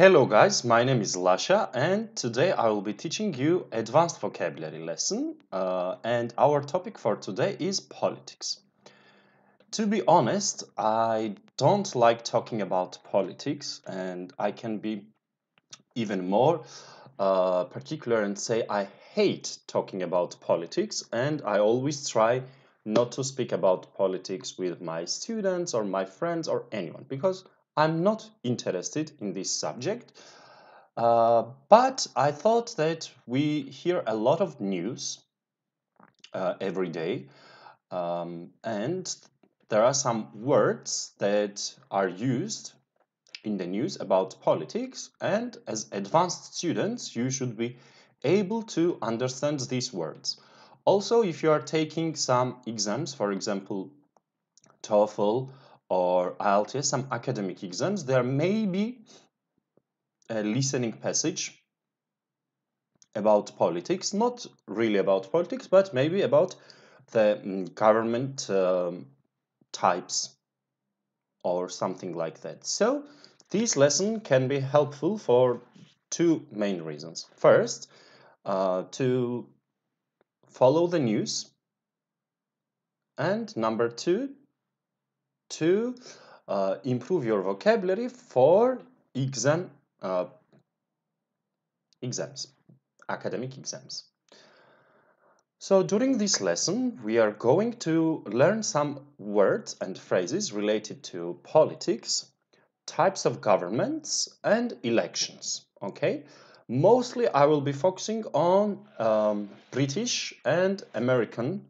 Hello guys, my name is Lasha and today I will be teaching you advanced vocabulary lesson and our topic for today is politics. To be honest, I don't like talking about politics and I can be even more particular and say I hate talking about politics, and I always try not to speak about politics with my students or my friends or anyone because I'm not interested in this subject. But I thought that we hear a lot of news every day, and there are some words that are used in the news about politics, and as advanced students, you should be able to understand these words. Also, if you are taking some exams, for example, TOEFL or IELTS, some academic exams, there may be a listening passage about politics, not really about politics, but maybe about the government types or something like that. So this lesson can be helpful for two main reasons. First, to follow the news, and number two, to improve your vocabulary for exams, academic exams. So during this lesson, we are going to learn some words and phrases related to politics, types of governments, and elections. Okay, mostly I will be focusing on British and American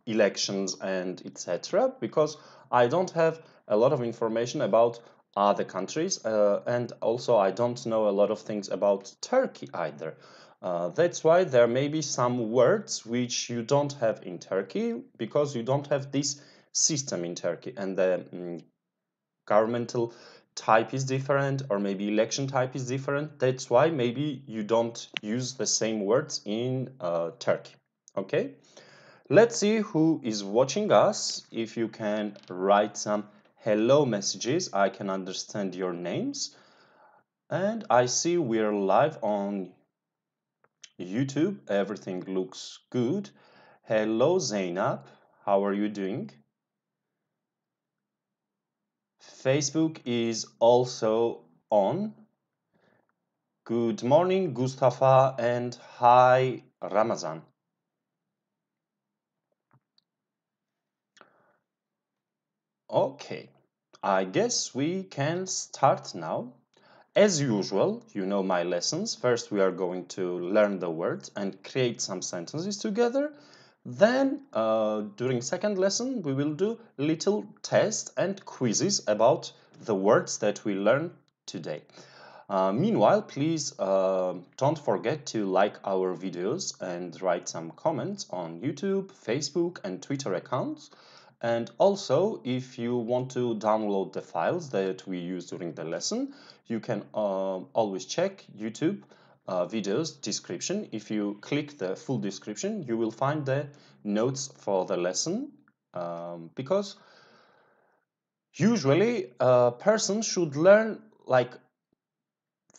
elections and etc. because I don't have a lot of information about other countries, and also I don't know a lot of things about Turkey either. That's why there may be some words which you don't have in Turkey because you don't have this system in Turkey, and the governmental type is different, or maybe election type is different. That's why maybe you don't use the same words in Turkey. Okay, let's see who is watching us. If you can write some hello messages, I can understand your names. And I see we're live on YouTube. Everything looks good. Hello Zainab, how are you doing? Facebook is also on. Good morning, Mustafa, and hi, Ramazan. Okay, I guess we can start now. As usual, you know my lessons. First, we are going to learn the words and create some sentences together. Then, during second lesson, we will do little tests and quizzes about the words that we learned today. Meanwhile, please don't forget to like our videos and write some comments on YouTube, Facebook, and Twitter accounts. And also, if you want to download the files that we use during the lesson, you can always check YouTube videos description. If you click the full description, you will find the notes for the lesson, because usually a person should learn like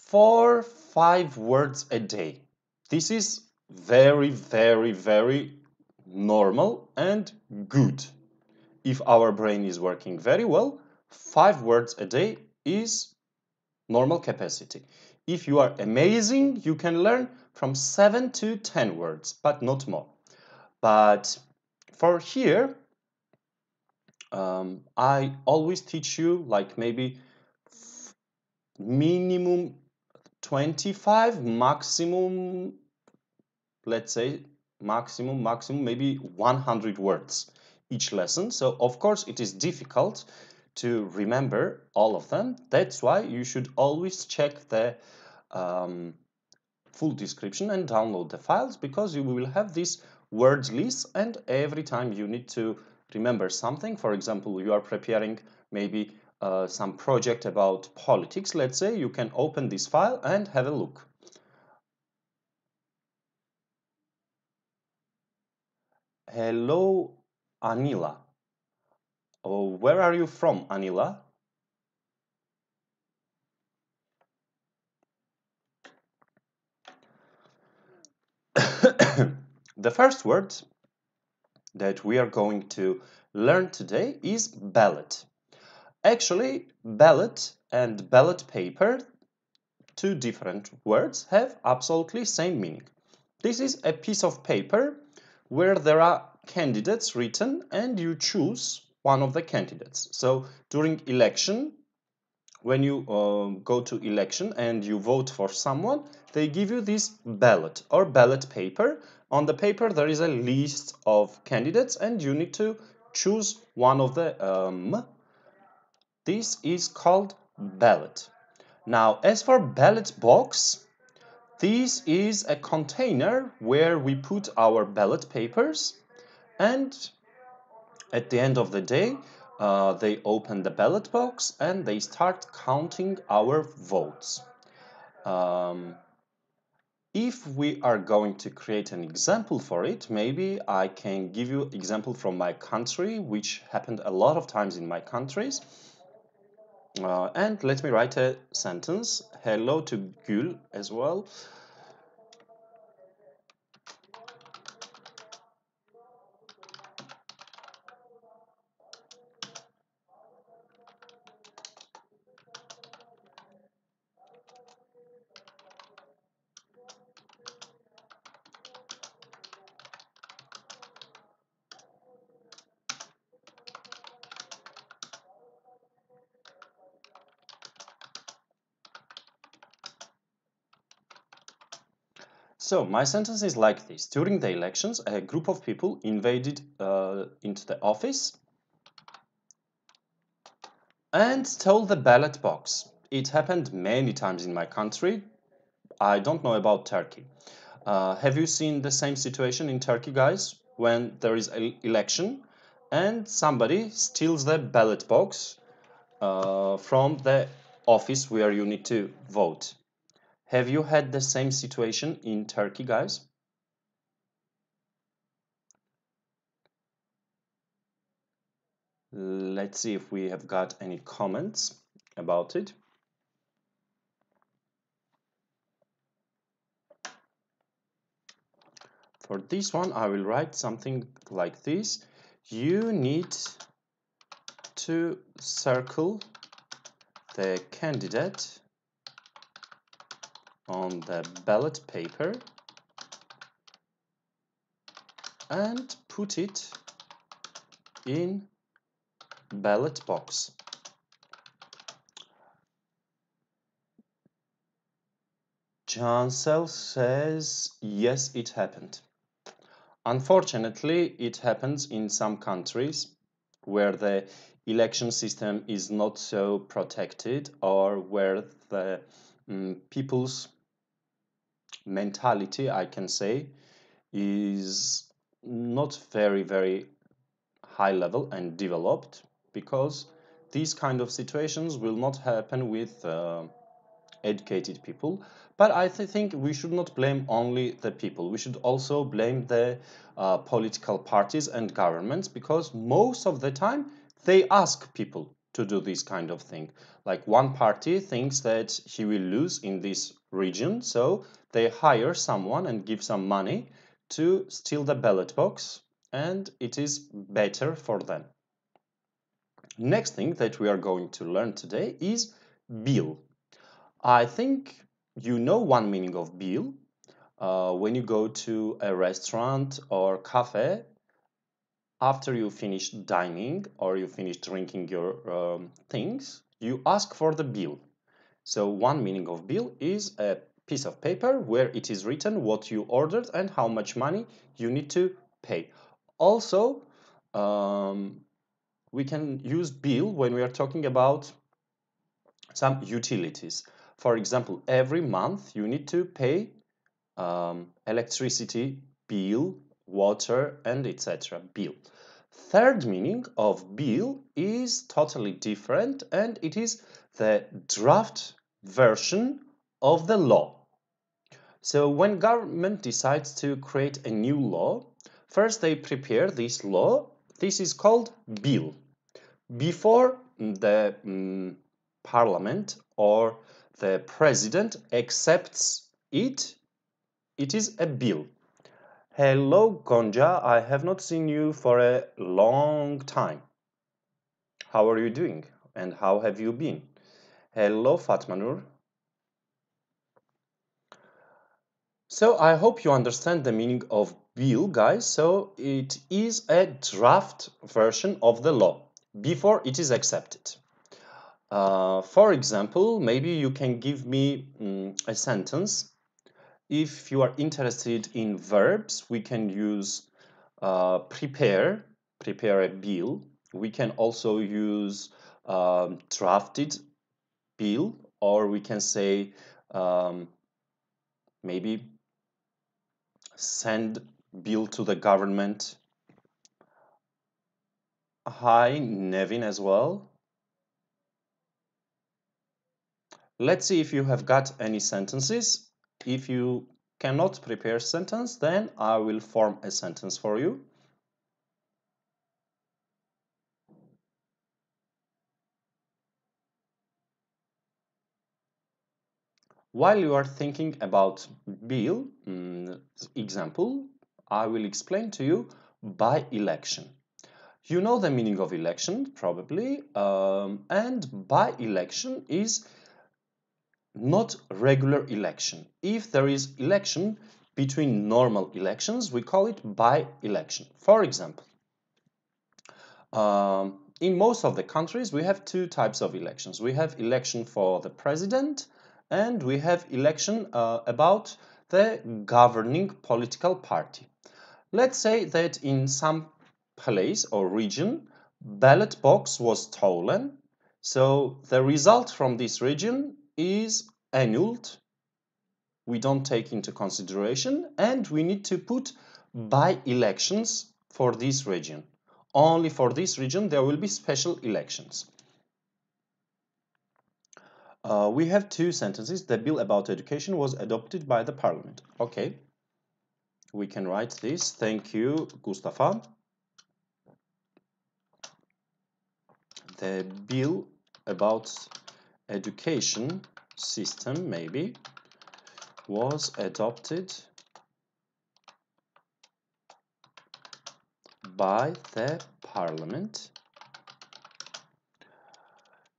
4-5 words a day. This is very, very, very normal and good. If our brain is working very well, 5 words a day is normal capacity. If you are amazing, you can learn from 7 to 10 words, but not more. But for here, I always teach you like maybe minimum 25, maximum, let's say maximum maybe 100 words each lesson. So of course it is difficult to remember all of them. That's why you should always check the full description and download the files, because you will have this words list, and every time you need to remember something, for example, you are preparing maybe some project about politics, let's say, you can open this file and have a look. Hello, Anila. Oh, where are you from, Anila? The first word that we are going to learn today is ballot. Actually, ballot and ballot paper, two different words, have absolutely same meaning. This is a piece of paper where there are candidates written and you choose one of the candidates. So during election, when you go to election and you vote for someone, they give you this ballot or ballot paper. On the paper there is a list of candidates and you need to choose one of the this is called ballot. Now, as for ballot box, this is a container where we put our ballot papers, and at the end of the day, they open the ballot box and they start counting our votes. If we are going to create an example for it, maybe I can give you an example from my country, which happened a lot of times in my countries. And let me write a sentence. Hello to Gül as well. So my sentence is like this. During the elections, a group of people invaded into the office and stole the ballot box. It happened many times in my country. I don't know about Turkey. Have you seen the same situation in Turkey, guys? When there is an election and somebody steals the ballot box from the office where you need to vote. Have you had the same situation in Turkey, guys? Let's see if we have got any comments about it. For this one, I will write something like this. You need to circle the candidate on the ballot paper and put it in ballot box. Jansel says, yes, it happened. Unfortunately, it happens in some countries where the election system is not so protected or where the people's mentality, I can say, is not very high level and developed, because these kind of situations will not happen with educated people. But I think we should not blame only the people. We should also blame the political parties and governments, because most of the time they ask people to do this kind of thing. Like one party thinks that he will lose in this region, so they hire someone and give some money to steal the ballot box, and it is better for them. Next thing that we are going to learn today is bill. I think you know one meaning of bill. When you go to a restaurant or cafe, after you finish dining or you finish drinking your things, you ask for the bill. So one meaning of bill is a piece of paper where it is written what you ordered and how much money you need to pay. Also, we can use bill when we are talking about some utilities. For example, every month you need to pay electricity bill, water, and etc. bill. Third meaning of bill is totally different, and it is the draft version of the law. So when government decides to create a new law, first they prepare this law. This is called bill. Before the parliament or the president accepts it, it is a bill. Hello, Gonja. I have not seen you for a long time. How are you doing? And how have you been? Hello, Fatma Nur. So I hope you understand the meaning of bill, guys. So it is a draft version of the law before it is accepted. For example, maybe you can give me a sentence. If you are interested in verbs, we can use prepare a bill. We can also use drafted bill, or we can say maybe send bill to the government. Hi, Nevin as well. Let's see if you have got any sentences. If you cannot prepare a sentence, then I will form a sentence for you. While you are thinking about bill example, I will explain to you by election. You know the meaning of election, probably, and by election is not regular election. If there is election between normal elections, we call it by election. For example, in most of the countries, we have two types of elections. We have election for the president, and we have election about the governing political party. Let's say that in some place or region, ballot box was stolen. So the result from this region is annulled. We don't take into consideration, and we need to put by elections for this region. Only for this region there will be special elections. We have two sentences. The bill about education was adopted by the parliament. Okay, we can write this. Thank you, Mustafa. The bill about education system maybe was adopted by the parliament.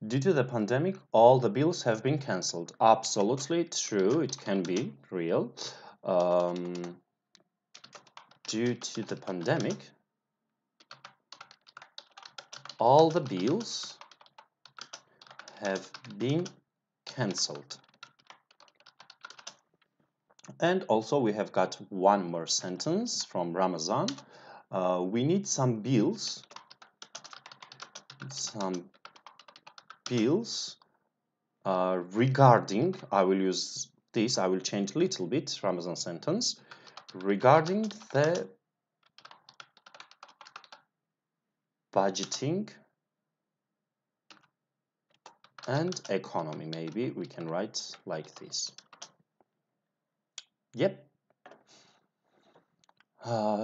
Due to the pandemic, all the bills have been cancelled. Absolutely true. It can be real. Due to the pandemic, all the bills have been cancelled. And also we have got one more sentence from Ramazan. We need some bills. Regarding, I will use this, I will change a little bit, Ramazan sentence, regarding the budgeting and economy. Maybe we can write like this. Yep.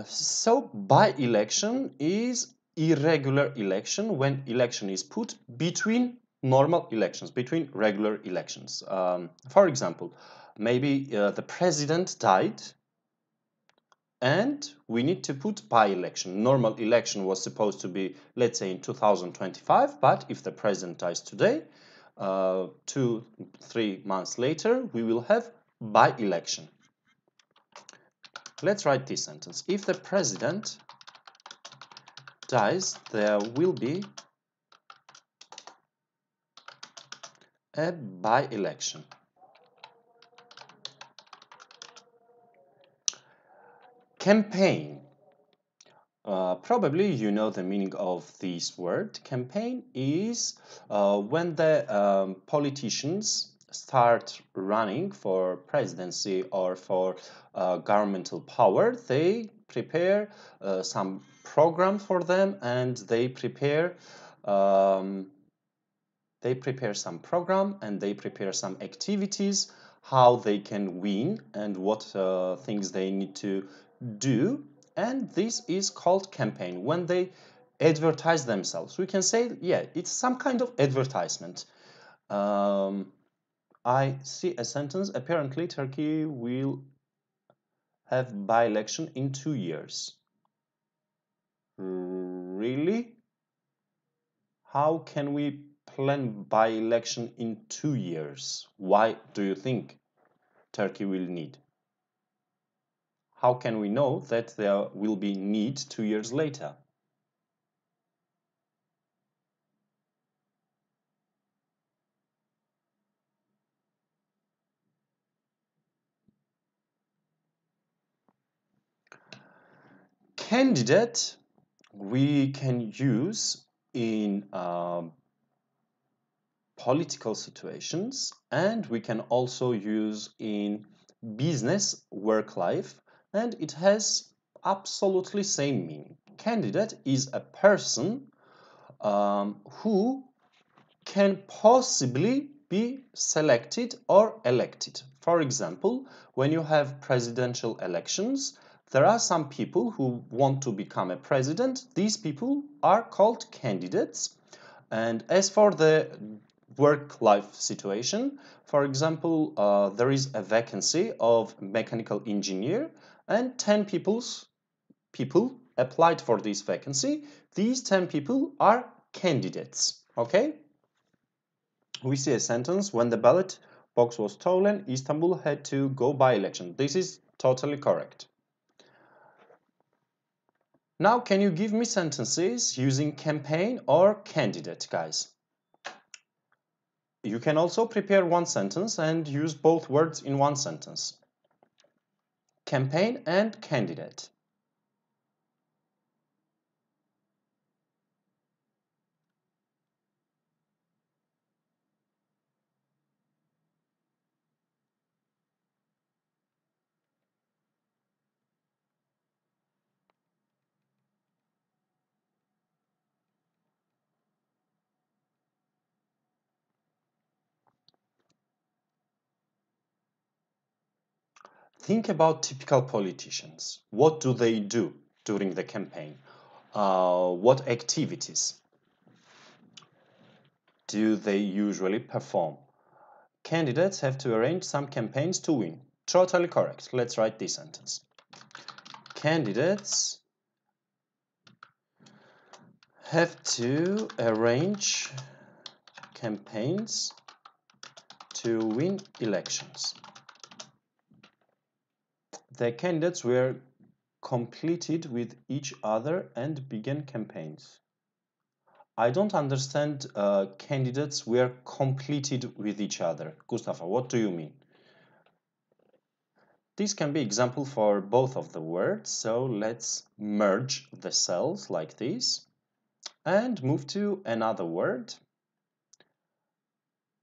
So by-election is irregular election when election is put between normal elections, between regular elections. For example, maybe the president died and we need to put by-election. Normal election was supposed to be, let's say, in 2025, but if the president dies today, 2-3 months later, we will have by-election. Let's write this sentence. If the president dies, there will be a by-election. Campaign. Probably you know the meaning of this word. Campaign is when the politicians start running for presidency or for governmental power. They prepare some program for them, and they prepare some program and they prepare some activities, how they can win and what things they need to do. And this is called campaign. When they advertise themselves, we can say, yeah, it's some kind of advertisement. I see a sentence. Apparently, Turkey will have by-election in 2 years. Really? How can we plan by-election in 2 years? Why do you think Turkey will need? How can we know that there will be need 2 years later? Candidate we can use in political situations, and we can also use in business work life, and it has absolutely same meaning. Candidate is a person who can possibly be selected or elected. For example, when you have presidential elections, there are some people who want to become a president. These people are called candidates. And as for the work-life situation, for example, there is a vacancy of mechanical engineer, and 10 people applied for this vacancy. These 10 people are candidates. Okay? We see a sentence: when the ballot box was stolen, Istanbul had to go by election. This is totally correct. Now, can you give me sentences using campaign or candidate, guys? You can also prepare one sentence and use both words in one sentence. Campaign and candidate. Think about typical politicians. What do they do during the campaign? What activities do they usually perform? Candidates have to arrange some campaigns to win. Totally correct. Let's write this sentence. Candidates have to arrange campaigns to win elections. The candidates were completed with each other and began campaigns. I don't understand candidates were completed with each other. Mustafa, what do you mean? This can be example for both of the words, so let's merge the cells like this and move to another word.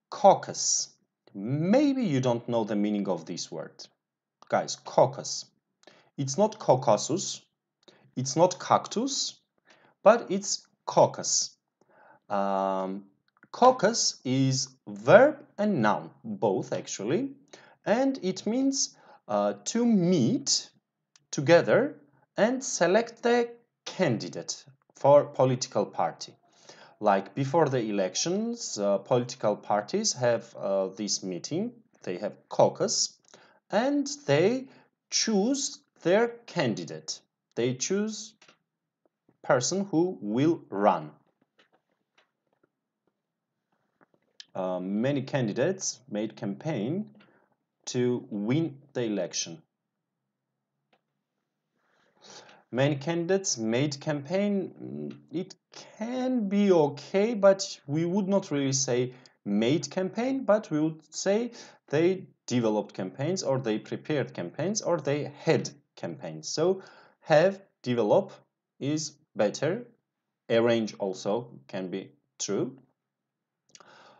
Caucus. Maybe you don't know the meaning of this word. Guys, caucus. It's not Caucasus, it's not cactus, but it's caucus. Caucus is verb and noun, both actually, and it means to meet together and select the candidate for political party. Like before the elections, political parties have this meeting, they have caucus, and they choose their candidate. They choose person who will run. Many candidates made campaign to win the election. Many candidates made campaign, it can be okay, but we would not really say made campaign, but we would say they developed campaigns, or they prepared campaigns, or they had campaigns. So have, develop is better. Arrange also can be true.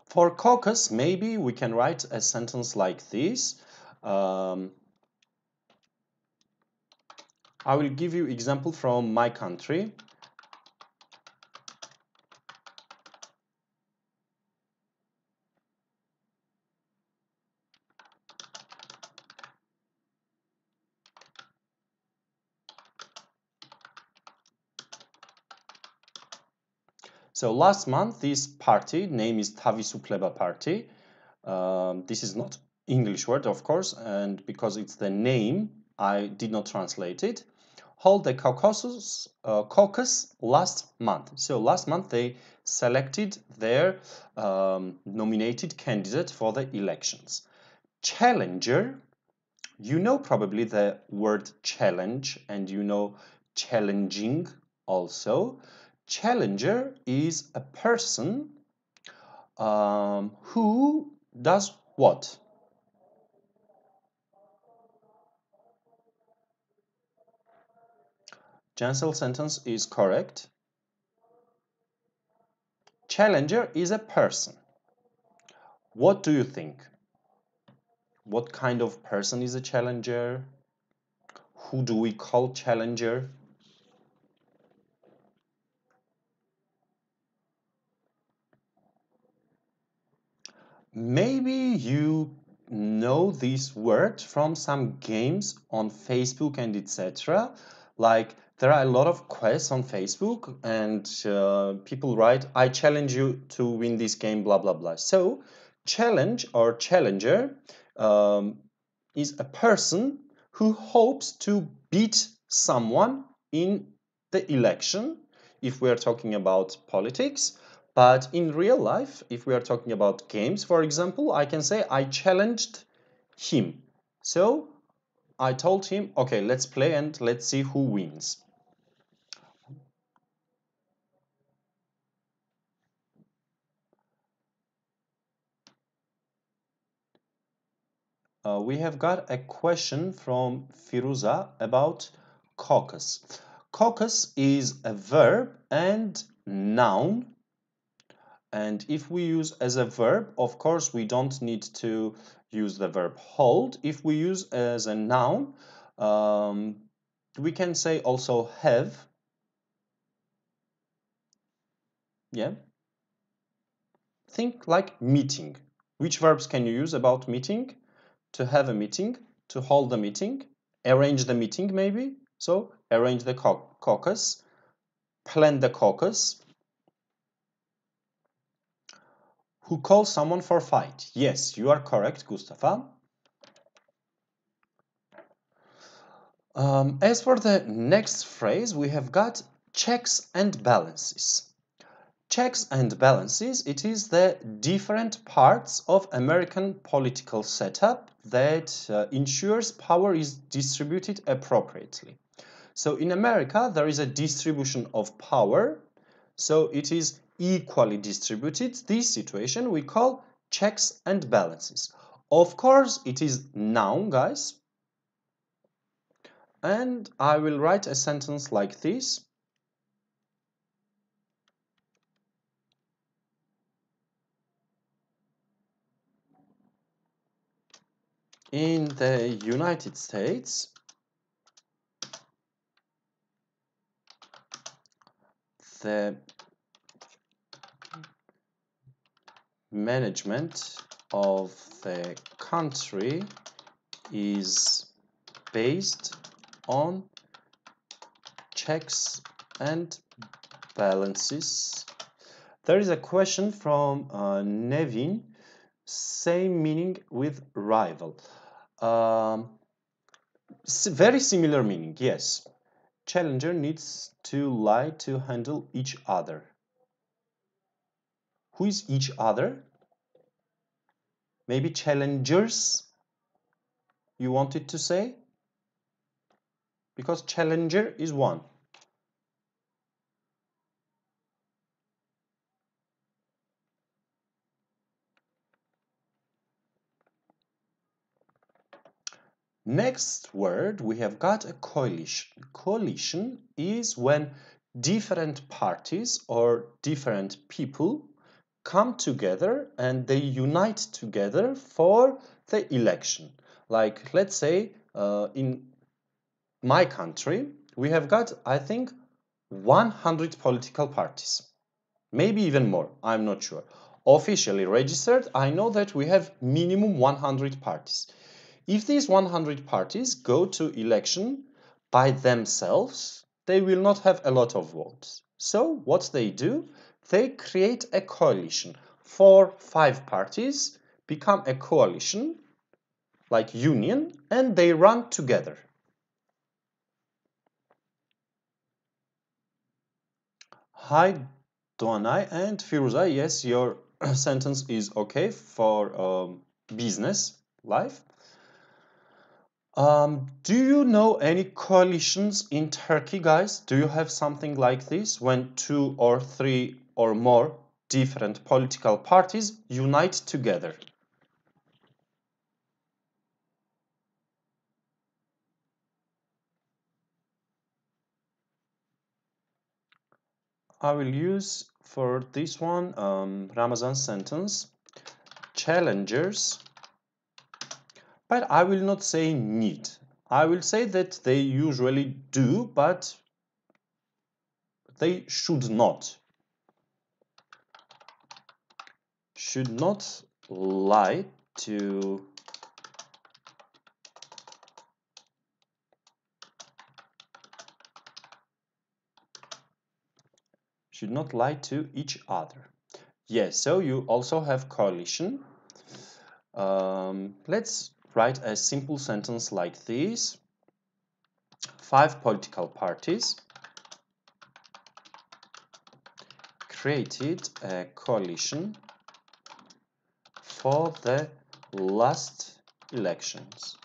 For caucus, maybe we can write a sentence like this. I will give you example from my country. So last month, this party, name is Tavisupleba Party. This is not English word, of course, and because it's the name I did not translate it, hold a caucus last month. So last month they selected their nominated candidate for the elections. Challenger, you know probably the word challenge and you know challenging also. Challenger is a person who does what? Jansel's sentence is correct. Challenger is a person. What do you think? What kind of person is a challenger? Who do we call challenger? Maybe you know this word from some games on Facebook and etc. Like there are a lot of quests on Facebook and people write, I challenge you to win this game, blah, blah, blah. So challenge or challenger is a person who hopes to beat someone in the election, if we are talking about politics. But in real life, if we are talking about games, for example, I can say I challenged him. So I told him, okay, let's play and let's see who wins. We have got a question from Firuza about caucus. Caucus is a verb and noun. And if we use as a verb, of course, we don't need to use the verb hold. If we use as a noun, we can say also have. Yeah. Think like meeting. Which verbs can you use about meeting? To have a meeting, to hold a meeting, arrange the meeting maybe. So arrange the caucus, plan the caucus. Who calls someone for fight? Yes, you are correct, Mustafa. As for the next phrase, we have got checks and balances. Checks and balances, it is the different parts of American political setup that ensures power is distributed appropriately. So in America, there is a distribution of power, so it is equally distributed. This situation we call checks and balances. Of course, it is noun, guys. And I will write a sentence like this. In the United States, the management of the country is based on checks and balances. There is a question from Nevin, same meaning with rival. Very similar meaning, yes. Challenger needs to lie to handle each other. Who is each other? Maybe challengers, you wanted to say? Because challenger is one. Next word, we have got a coalition. Coalition is when different parties or different people come together and they unite together for the election. Like, let's say, in my country, we have got, I think, 100 political parties. Maybe even more, I'm not sure. Officially registered, I know that we have minimum 100 parties. If these 100 parties go to election by themselves, they will not have a lot of votes. So what they do, they create a coalition. 4-5 parties become a coalition, like union, and they run together. Hi, Doğanay and Firuza. Yes, your sentence is okay for business life. Do you know any coalitions in Turkey, guys? Do you have something like this when 2 or 3 or more different political parties unite together? I will use for this one Ramazan sentence challengers, but I will not say need. I will say that they usually do, but they should not lie to each other. Yes, so you also have coalition. Let's write a simple sentence like this. 5 political parties created a coalition for the last elections.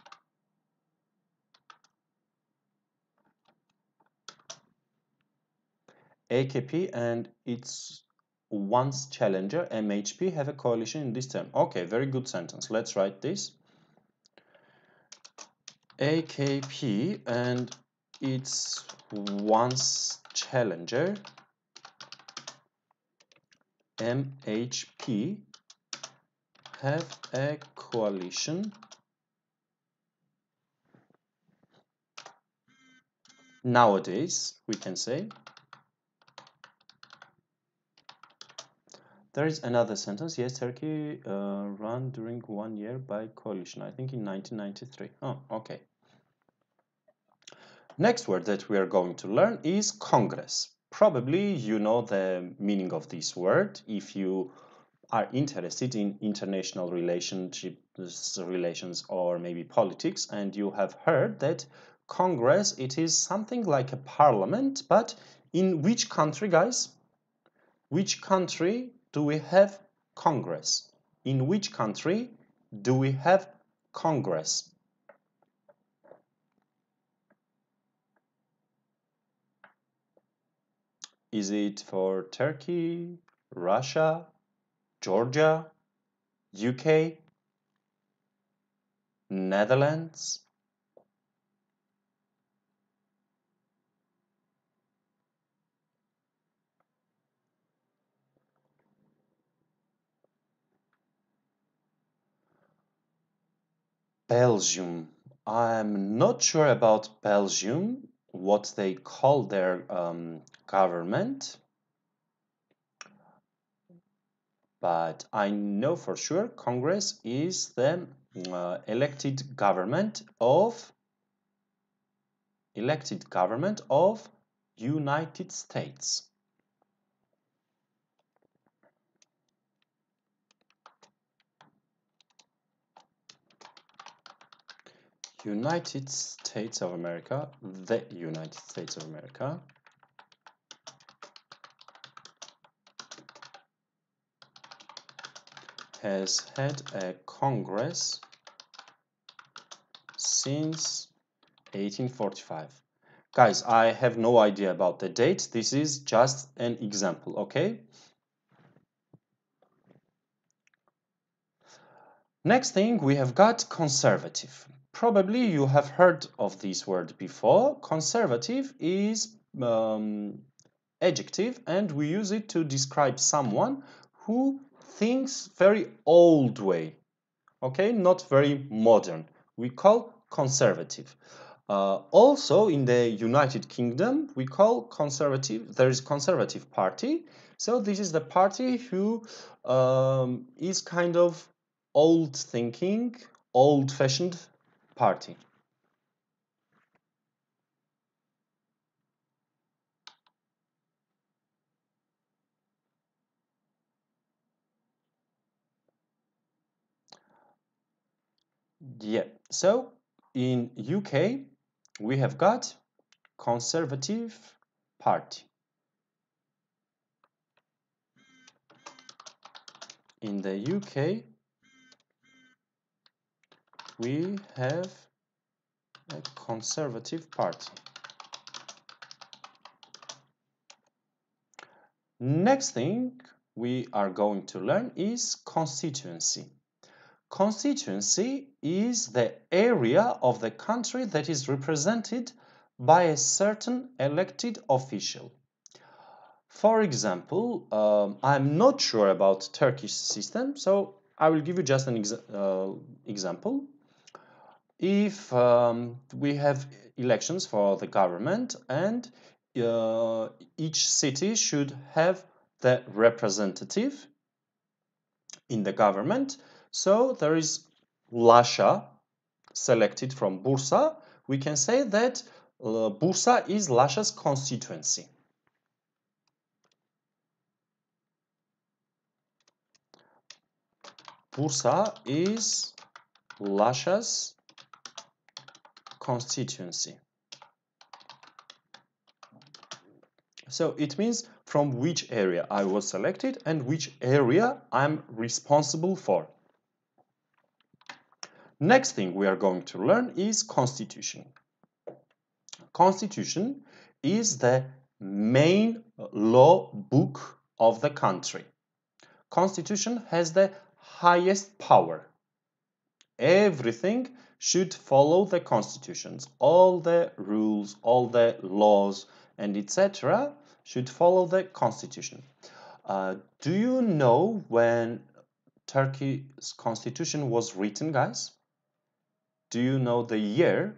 AKP and its once challenger MHP have a coalition in this term. Okay, very good sentence. Let's write this. AKP and its once challenger MHP have a coalition nowadays, we can say. There is another sentence. Yes, Turkey run during 1 year by coalition. I think in 1993. Oh, okay. Next word that we are going to learn is Congress. Probably you know the meaning of this word if you are interested in international relations or maybe politics, and you have heard that Congress, it is something like a parliament, but in which country, guys? Which country do we have Congress? In which country do we have Congress? Is it for Turkey, Russia, Georgia, UK, Netherlands? Belgium. I'm not sure about Belgium, what they call their government, but I know for sure Congress is the elected government of United States. United States of America, the United States of America, has had a Congress since 1845. Guys, I have no idea about the date. This is just an example, okay? Next thing, we have got conservative. Probably you have heard of this word before. Conservative is adjective, and we use it to describe someone who thinks very old way, okay, not very modern. We call conservative. Also in the United Kingdom, we call conservative, there is conservative party. So this is the party who is kind of old thinking, old-fashioned party. Yeah, so in UK, we have got Conservative Party. In the UK, we have a conservative party. Next thing we are going to learn is constituency. Constituency is the area of the country that is represented by a certain elected official. For example, I'm not sure about Turkish system, so I will give you just an example. If we have elections for the government and each city should have the representative in the government, so there is Laşa selected from Bursa. We can say that Bursa is Laşa's constituency. Bursa is Laşa's constituency. So it means from which area I was selected and which area I'm responsible for. Next thing we are going to learn is constitution. Constitution is the main law book of the country. Constitution has the highest power. Everything should follow the constitutions. All the rules, all the laws, and etc. should follow the constitution. Do you know when Turkey's constitution was written, guys? Do you know the year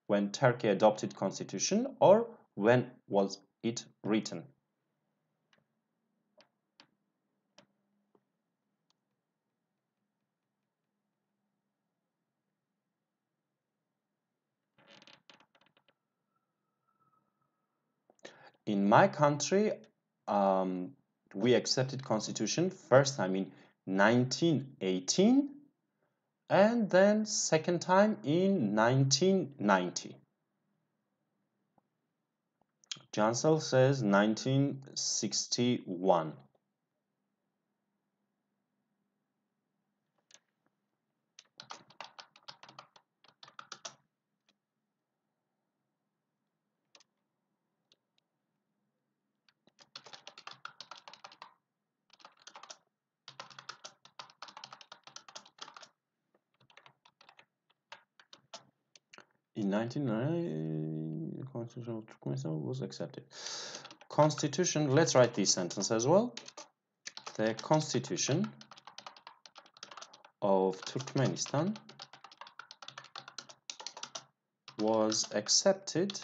when Turkey adopted constitution, or when was it written? In my country, we accepted constitution first time in 1918 and then second time in 1990. Jansel says 1961. In 1990, the Constitution of Turkmenistan was accepted. Constitution, let's write this sentence as well. The Constitution of Turkmenistan was accepted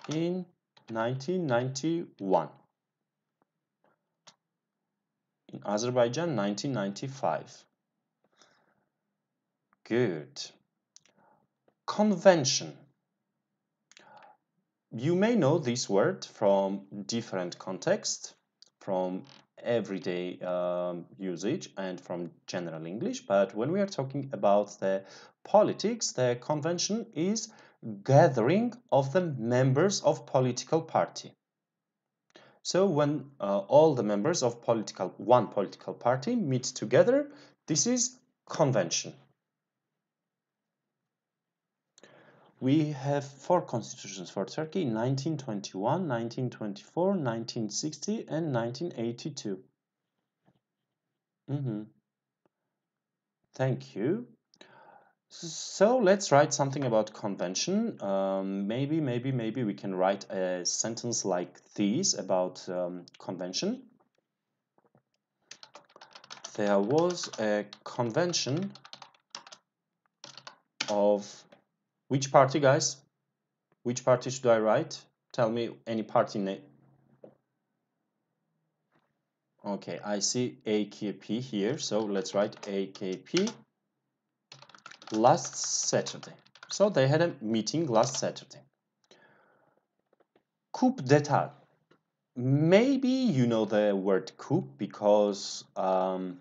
in 1991. In Azerbaijan, 1995. Good. Convention. You may know this word from different contexts, from everyday usage and from general English, but when we are talking about the politics, the convention is gathering of the members of political party. So when all the members of one political party meet together, this is convention. We have 4 constitutions for Turkey: 1921, 1924, 1960, and 1982. Thank you. So let's write something about convention. Maybe we can write a sentence like this about convention. There was a convention of which party, guys? Which party should I write? Tell me any party name. Okay, I see AKP here, so let's write AKP last Saturday. So they had a meeting last Saturday. Coup d'etat. Maybe you know the word coup because how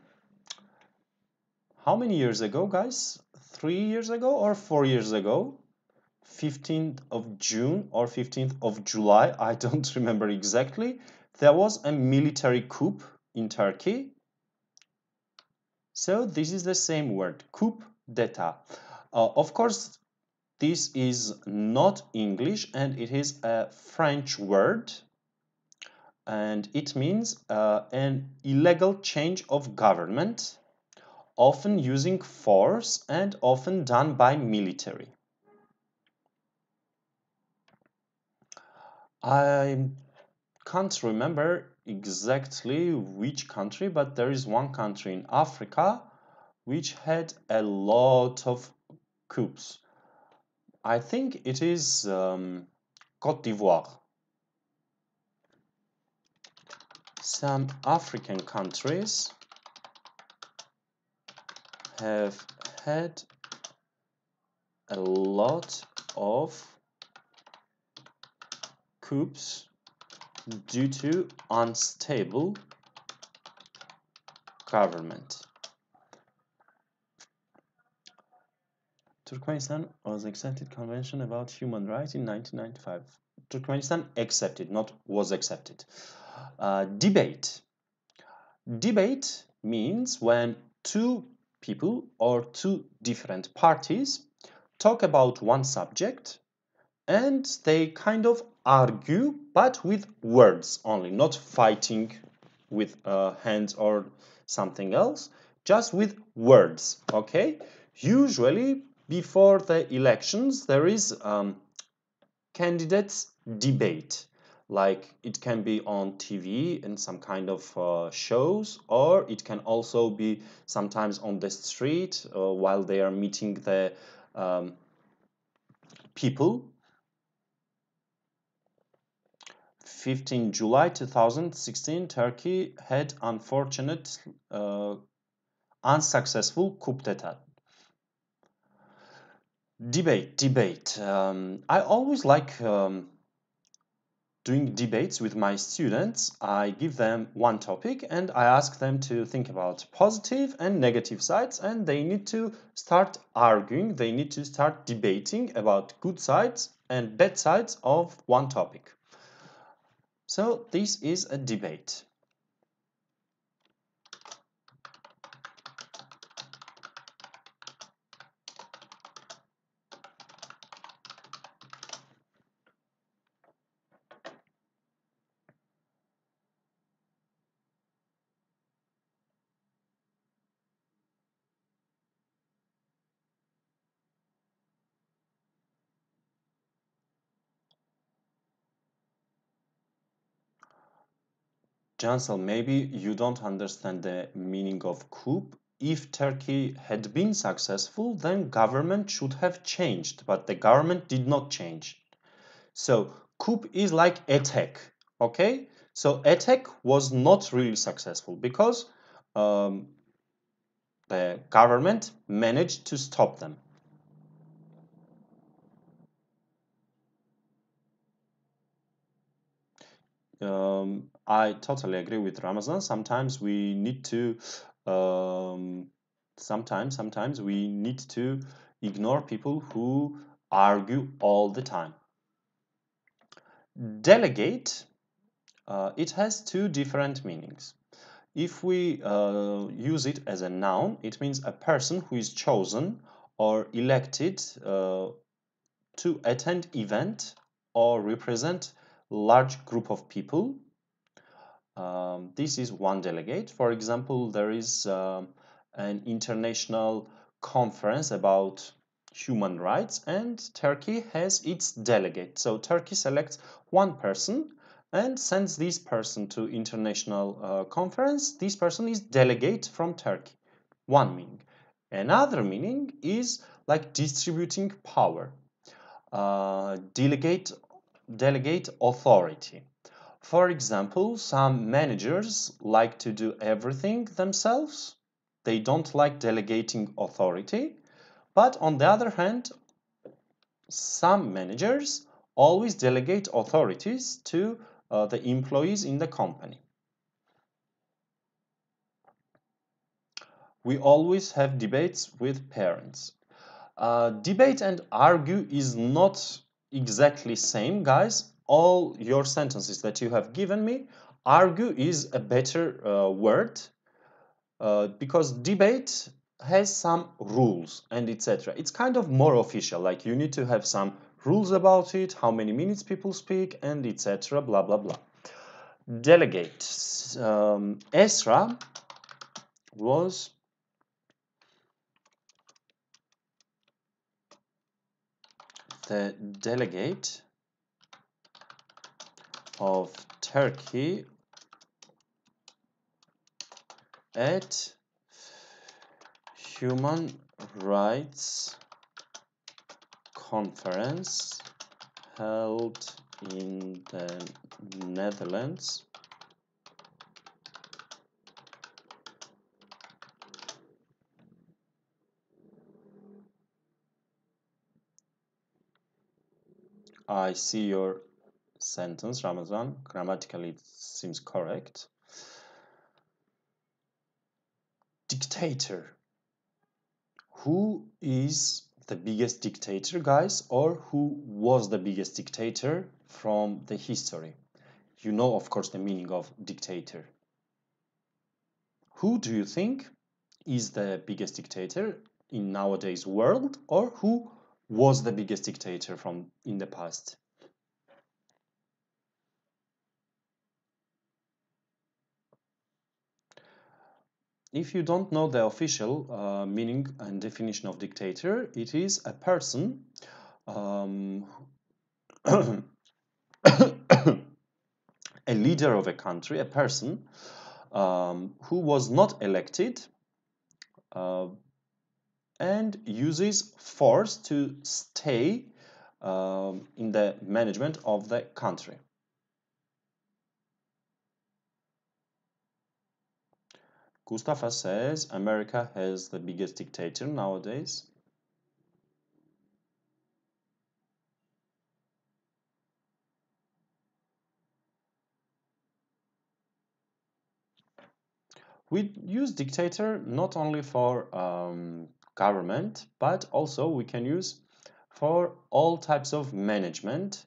many years ago, guys? 3 years ago or 4 years ago? 15th of June or 15th of July, I don't remember exactly. There was a military coup in Turkey So this is the same word, coup d'état. Of course, this is not English and it is a French word. And it means an illegal change of government, often using force and often done by military. I can't remember exactly which country, but there is one country in Africa which had a lot of coups. I think it is Côte d'Ivoire. Some African countries have had a lot of coups due to unstable government. Turkmenistan was accepted Convention about Human Rights in 1995. Turkmenistan accepted, not was accepted. Debate. Debate means when two people or two different parties talk about one subject and they kind of argue, but with words only, not fighting with hands or something else, just with words, okay? Usually, before the elections, there is candidates debate. Like it can be on TV in some kind of shows, or it can also be sometimes on the street while they are meeting the people. 15 July 2016, Turkey had unfortunate, unsuccessful coup d'etat. Debate. I always like doing debates with my students. I give them one topic and I ask them to think about positive and negative sides, and they need to start arguing, they need to start debating about good sides and bad sides of one topic. So this is a debate. Jansel, maybe you don't understand the meaning of coup. If Turkey had been successful, then government should have changed, but the government did not change. So coup is like attack, okay? So attack was not really successful because the government managed to stop them. I totally agree with Ramazan. Sometimes we need to sometimes we need to ignore people who argue all the time. Delegate, it has two different meanings. If we use it as a noun, it means a person who is chosen or elected to attend event or represent large group of people. This is one delegate. For example, there is an international conference about human rights and Turkey has its delegate. So Turkey selects one person and sends this person to international conference. This person is delegate from Turkey. One meaning. Another meaning is like distributing power. Delegate authority. For example, some managers like to do everything themselves. They don't like delegating authority. But on the other hand, some managers always delegate authorities to the employees in the company. We always have debates with parents. Debate and argue is not exactly same, guys. All your sentences that you have given me, argue is a better word. because debate has some rules and etc. It's kind of more official, like you need to have some rules about it, how many minutes people speak, and etc. Blah blah blah. Delegate. Esra was the delegate of Turkey at Human Rights Conference held in the Netherlands I see your sentence, Ramazan. Grammatically, it seems correct. Dictator. Who is the biggest dictator, guys, or who was the biggest dictator from the history? You know, of course, the meaning of dictator. Who do you think is the biggest dictator in nowadays world, or who was the biggest dictator from in the past? If you don't know the official meaning and definition of dictator, it is a person a leader of a country, a person who was not elected and uses force to stay in the management of the country. Mustafa says America has the biggest dictator nowadays. We use dictator not only for government, but also we can use for all types of management.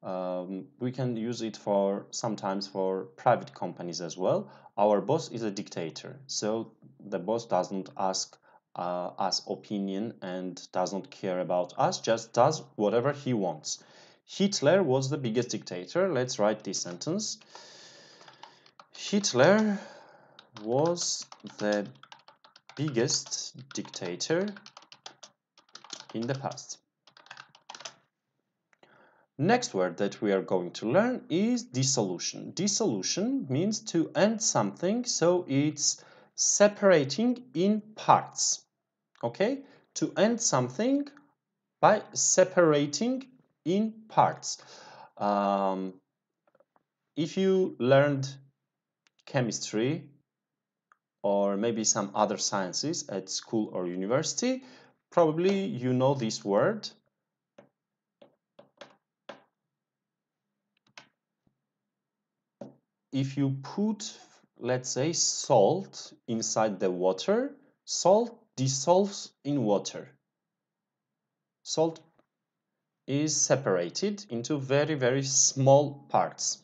We can use it for sometimes for private companies as well. Our boss is a dictator, so the boss doesn't ask us opinion and doesn't care about us, just does whatever he wants. Hitler was the biggest dictator. Let's write this sentence. Hitler was the biggest dictator in the past. Next word that we are going to learn is dissolution. Dissolution means to end something, so it's separating in parts. Okay? To end something by separating in parts. If you learned chemistry or maybe some other sciences at school or university, probably you know this word. If you put, let's say, salt inside the water, salt dissolves in water. Salt is separated into very, very small parts.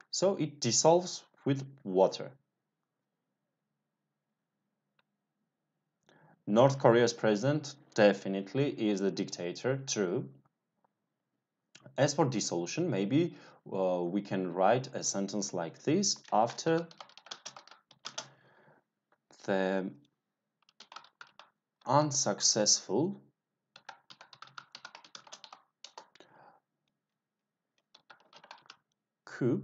So it dissolves with water. North Korea's president definitely is a dictator, true. As for dissolution, maybe we can write a sentence like this. After the unsuccessful coup,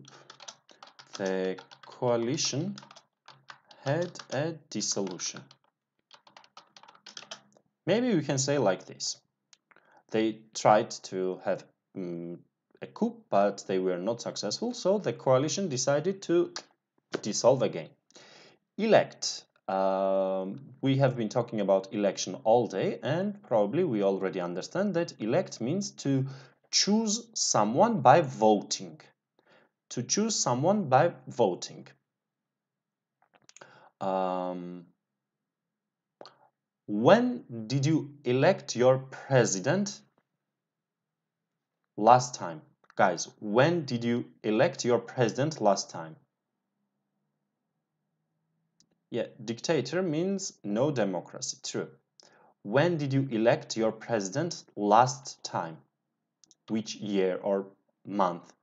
the coalition had a dissolution. Maybe we can say like this. They tried to have a coup, but they were not successful, so the coalition decided to dissolve again. Elect. We have been talking about election all day, and probably we already understand that elect means to choose someone by voting. To choose someone by voting. When did you elect your president last time? Guys, when did you elect your president last time? Yeah, dictator means no democracy. True. When did you elect your president last time? Which year or month?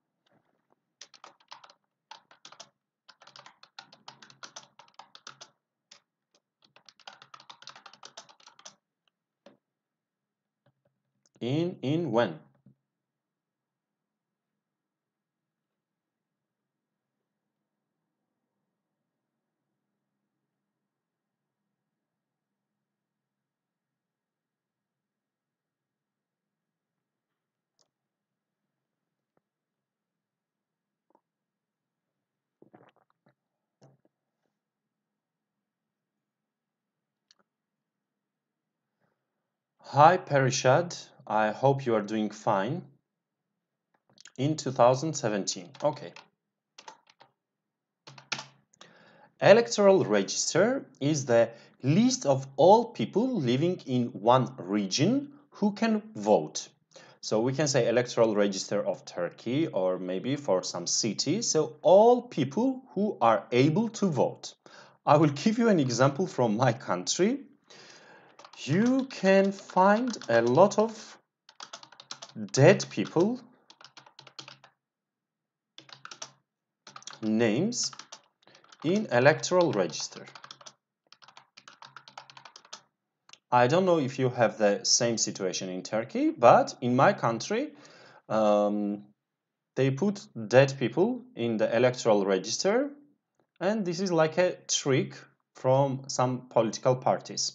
In when? Hi Perishad, I hope you are doing fine. In 2017. Okay. Electoral register is the list of all people living in one region who can vote. So we can say electoral register of Turkey or maybe for some city. So all people who are able to vote. I will give you an example from my country. You can find a lot of dead people names in electoral register. I don't know if you have the same situation in Turkey, but in my country, they put dead people in the electoral register, and this is like a trick from some political parties.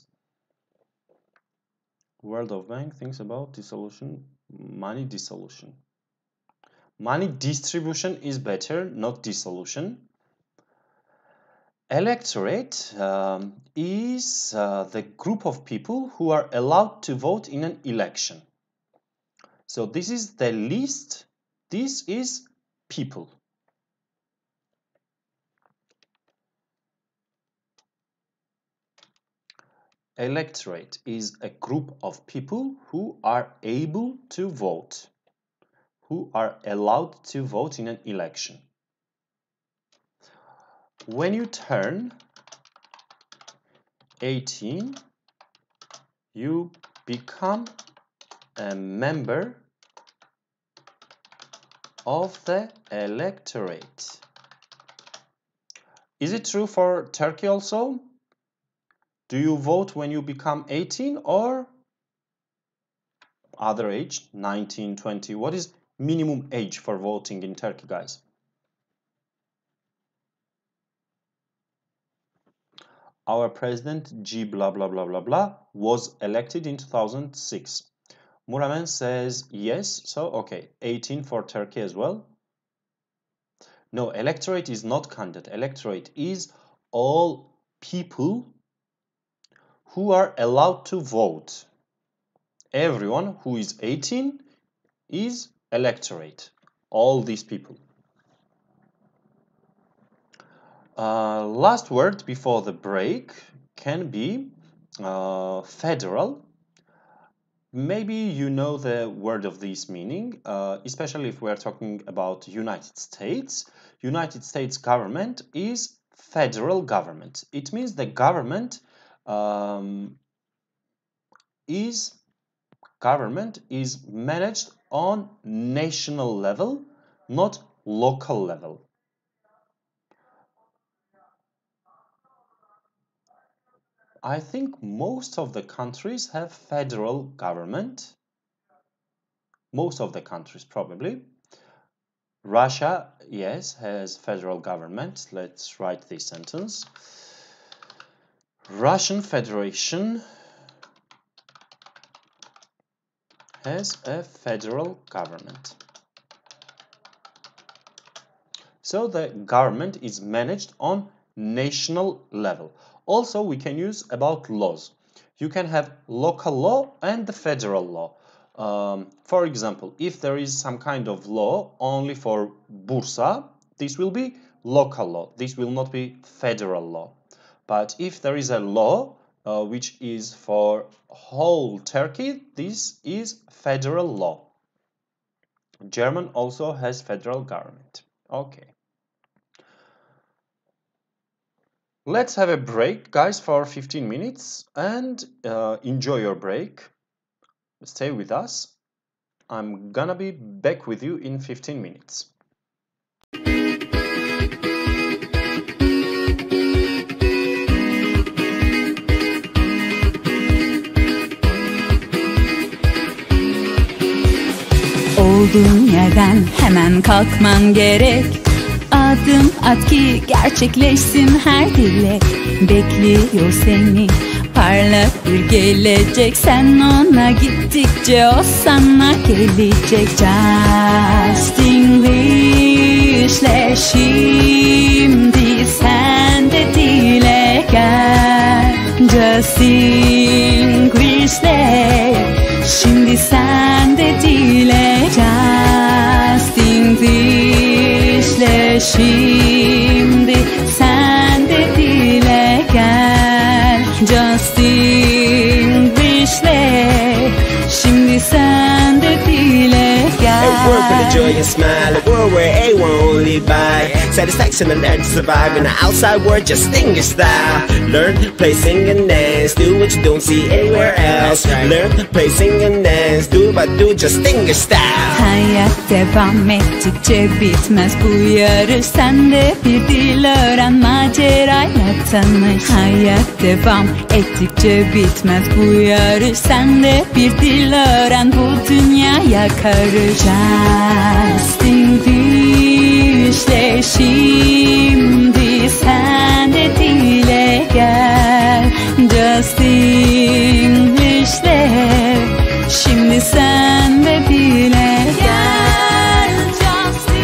World of Bank thinks about dissolution, money dissolution. Money distribution is better, not dissolution. Electorate is the group of people who are allowed to vote in an election. So this is the list. This is people. Electorate is a group of people who are able to vote, who are allowed to vote in an election. When you turn 18, you become a member of the electorate. Is it true for Turkey also? Do you vote when you become 18 or other age, 19, 20? What is minimum age for voting in Turkey, guys? Our president G blah blah blah blah blah was elected in 2006. Muramen says yes, so okay, 18 for Turkey as well. No, electorate is not counted. Electorate is all people who are allowed to vote. Everyone who is 18 is electorate. All these people. Last word before the break can be federal. Maybe you know the word of this meaning, especially if we're talking about United States. United States government is federal government. It means the government is managed on national level, not local level. I think most of the countries have federal government. Most of the countries probably. Russia, yes, has federal government. Let's write this sentence. Russian Federation has a federal government. So the government is managed on national level. Also, we can use about laws. You can have local law and the federal law. For example, if there is some kind of law only for Bursa, this will be local law. This will not be federal law. But if there is a law which is for whole Turkey, this is federal law. German also has federal government. Okay. Let's have a break, guys, for 15 minutes and enjoy your break. Stay with us. I'm gonna be back with you in 15 minutes. Olduğun yerden hemen kalkman gerek. Adım at ki gerçekleşsin her dilek. Bekliyor seni parlak bir gelecek. Sen ona gittikçe o sana gelecek. Justenglish'le şimdi sen de dile gel. Justenglish'le şimdi sen de dile gel. Justenglish'le şimdi sen de dile gel. Justenglish'le şimdi sen de dile gel. A world full of joy and smile, a world where everyone will live by satisfaction and learn to survive in the outside world. Justenglish style. Learn, play, sing and dance. Do what you don't see anywhere else. Learn, play, sing and dance. Do what do Justenglish style. Hayat devam ettikçe bitmez bu yarış. Sen de bir dil öğren, macerayla tanış. Hayat devam ettikçe bitmez bu yarış. Sen de bir dil öğren, bu dünyaya karış. Justenglish'le şimdi sen de dile gel. Justenglish'le şimdi sen de dile gel. Justenglish'le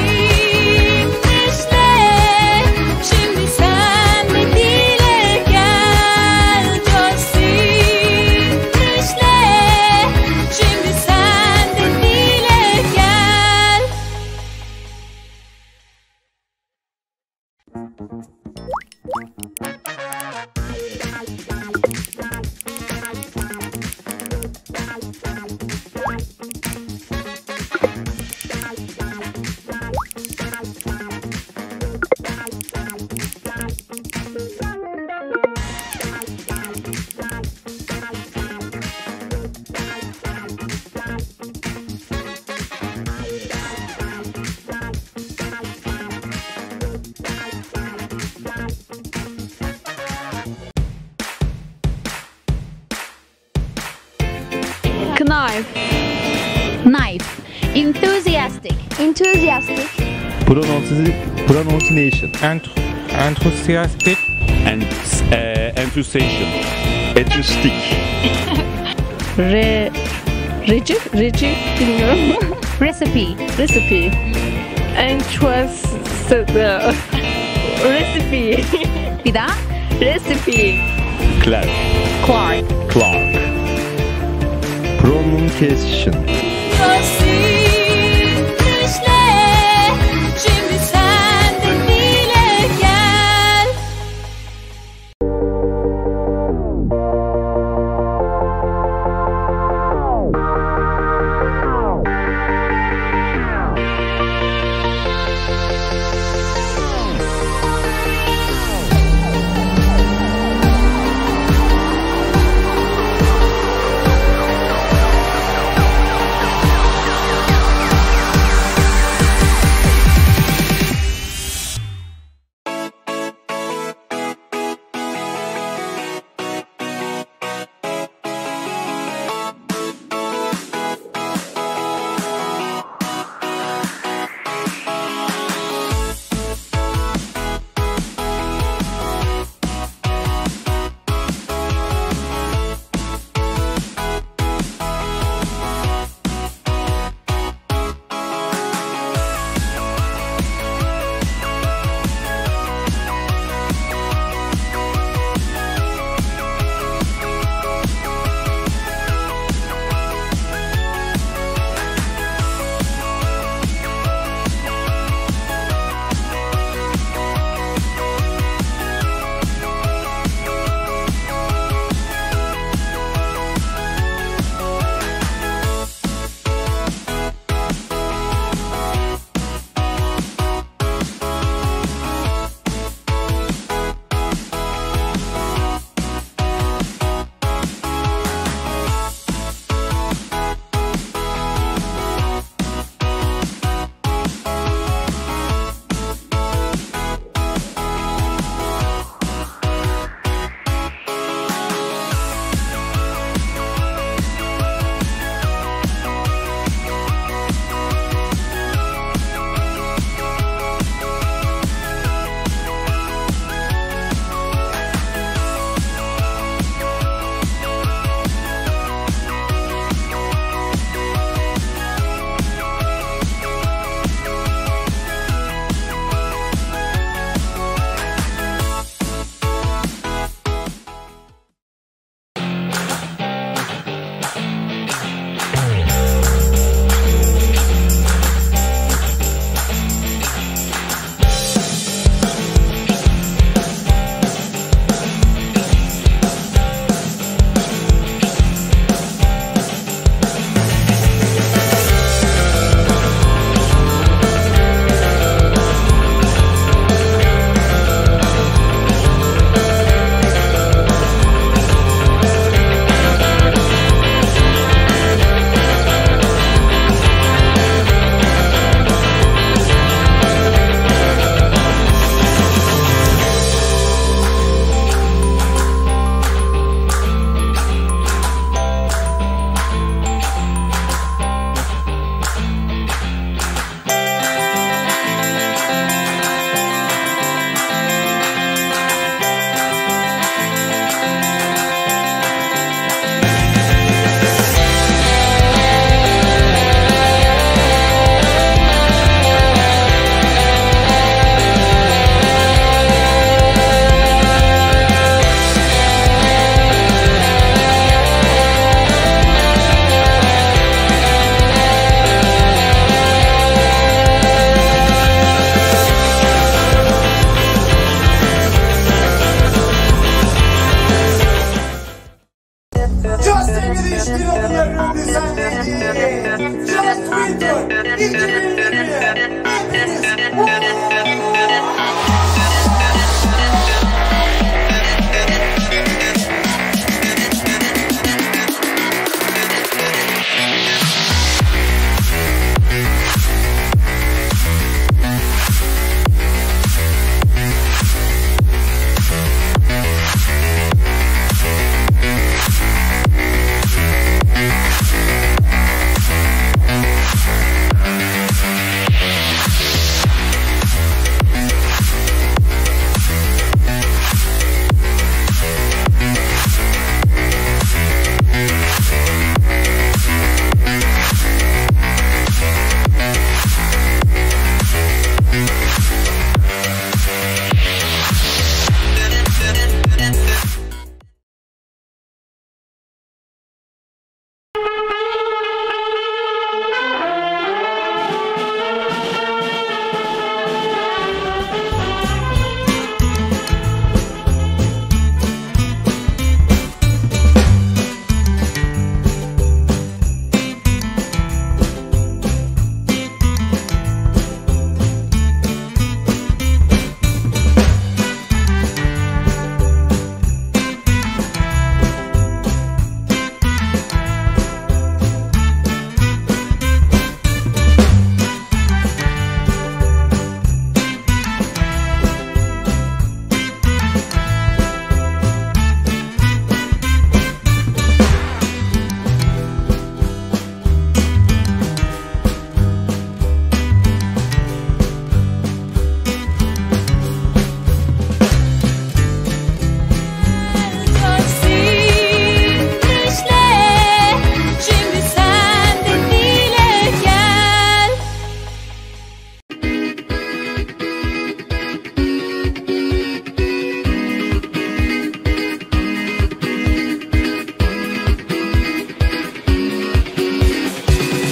şimdi sen de dile gel. Justenglish'le şimdi sen de dile gel. Knife. Knife. Enthusiastic. Enthusiastic. Pronunciation. Enthusiastic. And enthusiasm. Enthusiastic. Reci bilmiyorum. Recipe. Recipe. Recipe. Bir daha. Recipe. Clark. Clark. Pronunciation. Justenglish'le şimdi sen de dile gel.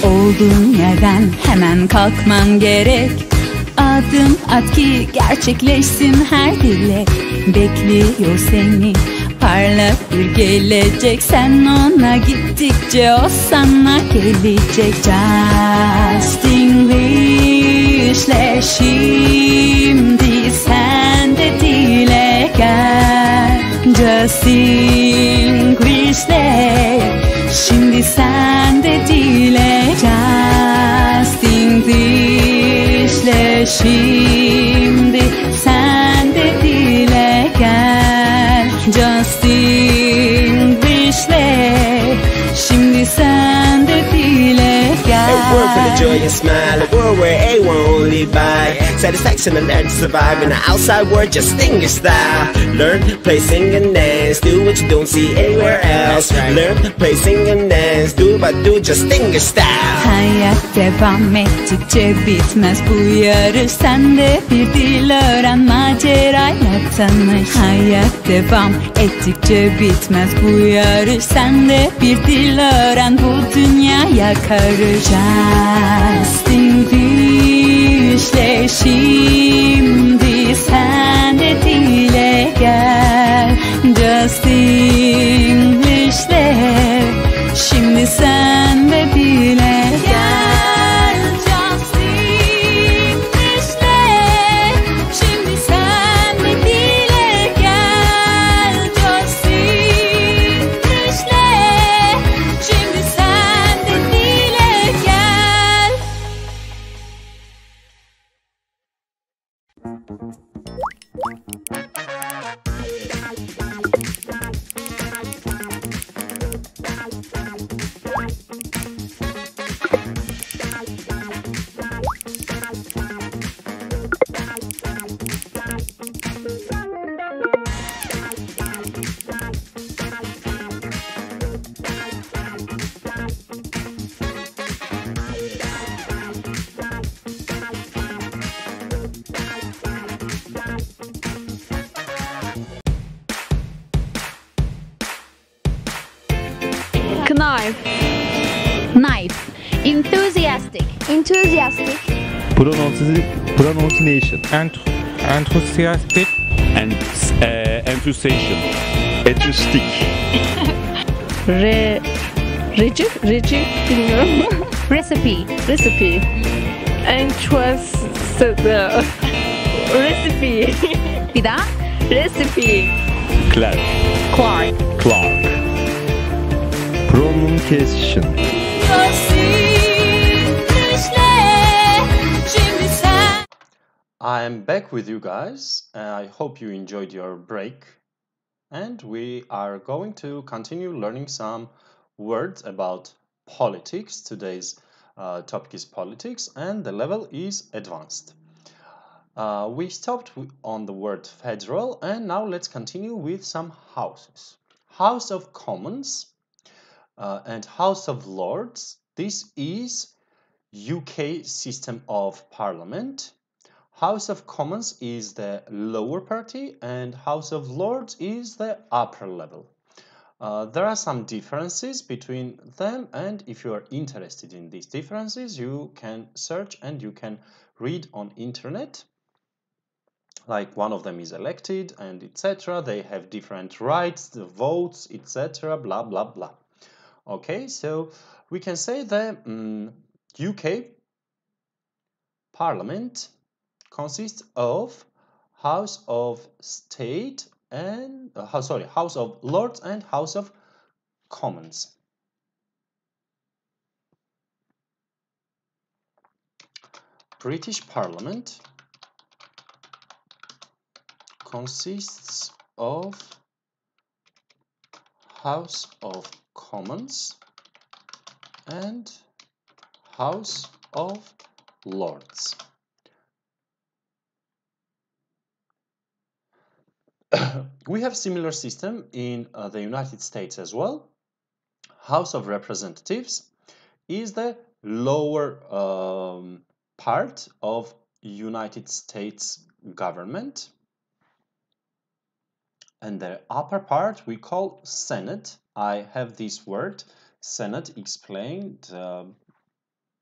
Olduğun yerden hemen kalkman gerek. Adım at ki gerçekleşsin her dilek. Bekliyor seni parlak bir gelecek. Sen ona gittikçe o sana gelecek. Justinglishle şimdi sen de dile gel. Justinglishle şimdi sen de dile gel. Justinglishle şimdi sen de dile gel. Justinglishle şimdi sen de dile gel. A word for the joy and smile, a world where everyone only by satisfaction and learn to survive in the outside world. Justinglish style. Learn, play, sing and dance. Do what you don't see anywhere else. Learn, play, sing and dance. Do but do Justinglish style. Hayat devam ettikçe bitmez bu yarış. Sen de bir dil öğren, macerayla tanış. Hayat devam ettikçe bitmez bu yarış. Sen de bir dil öğren, bu dünyaya karış. Justinglishle şimdi sen de dile gel. Justinglishle şimdi sen de dile gel. Justinglishle şimdi sen de dile gel. Justinglishle şimdi sen de dile gel. Knife. Knife. Enthusiastic. Enthusiastic. Pronunciation. Enthusiastic. And enthusiasm. Acoustic. Reci bilmiyorum. Recipe. Recipe. And trust the recipe. Bir daha. Recipe. Clark. Clark. Clark. Pronunciation. I am back with you guys. I hope you enjoyed your break. And we are going to continue learning some words about politics. Today's topic is politics and the level is advanced. We stopped on the word federal and now let's continue with some houses. House of Commons and House of Lords. This is UK system of parliament. House of Commons is the lower party and House of Lords is the upper level. There are some differences between them, and if you are interested in these differences, you can search and you can read on internet. Like one of them is elected and etc. They have different rights, the votes, etc. Blah blah blah. Okay, so we can say the UK Parliament consists of House of State and House of Lords and House of Commons. British Parliament consists of House of Commons and House of Lords. We have similar system in the United States as well. House of Representatives is the lower part of United States government. And the upper part we call Senate. I have this word, Senate, explained a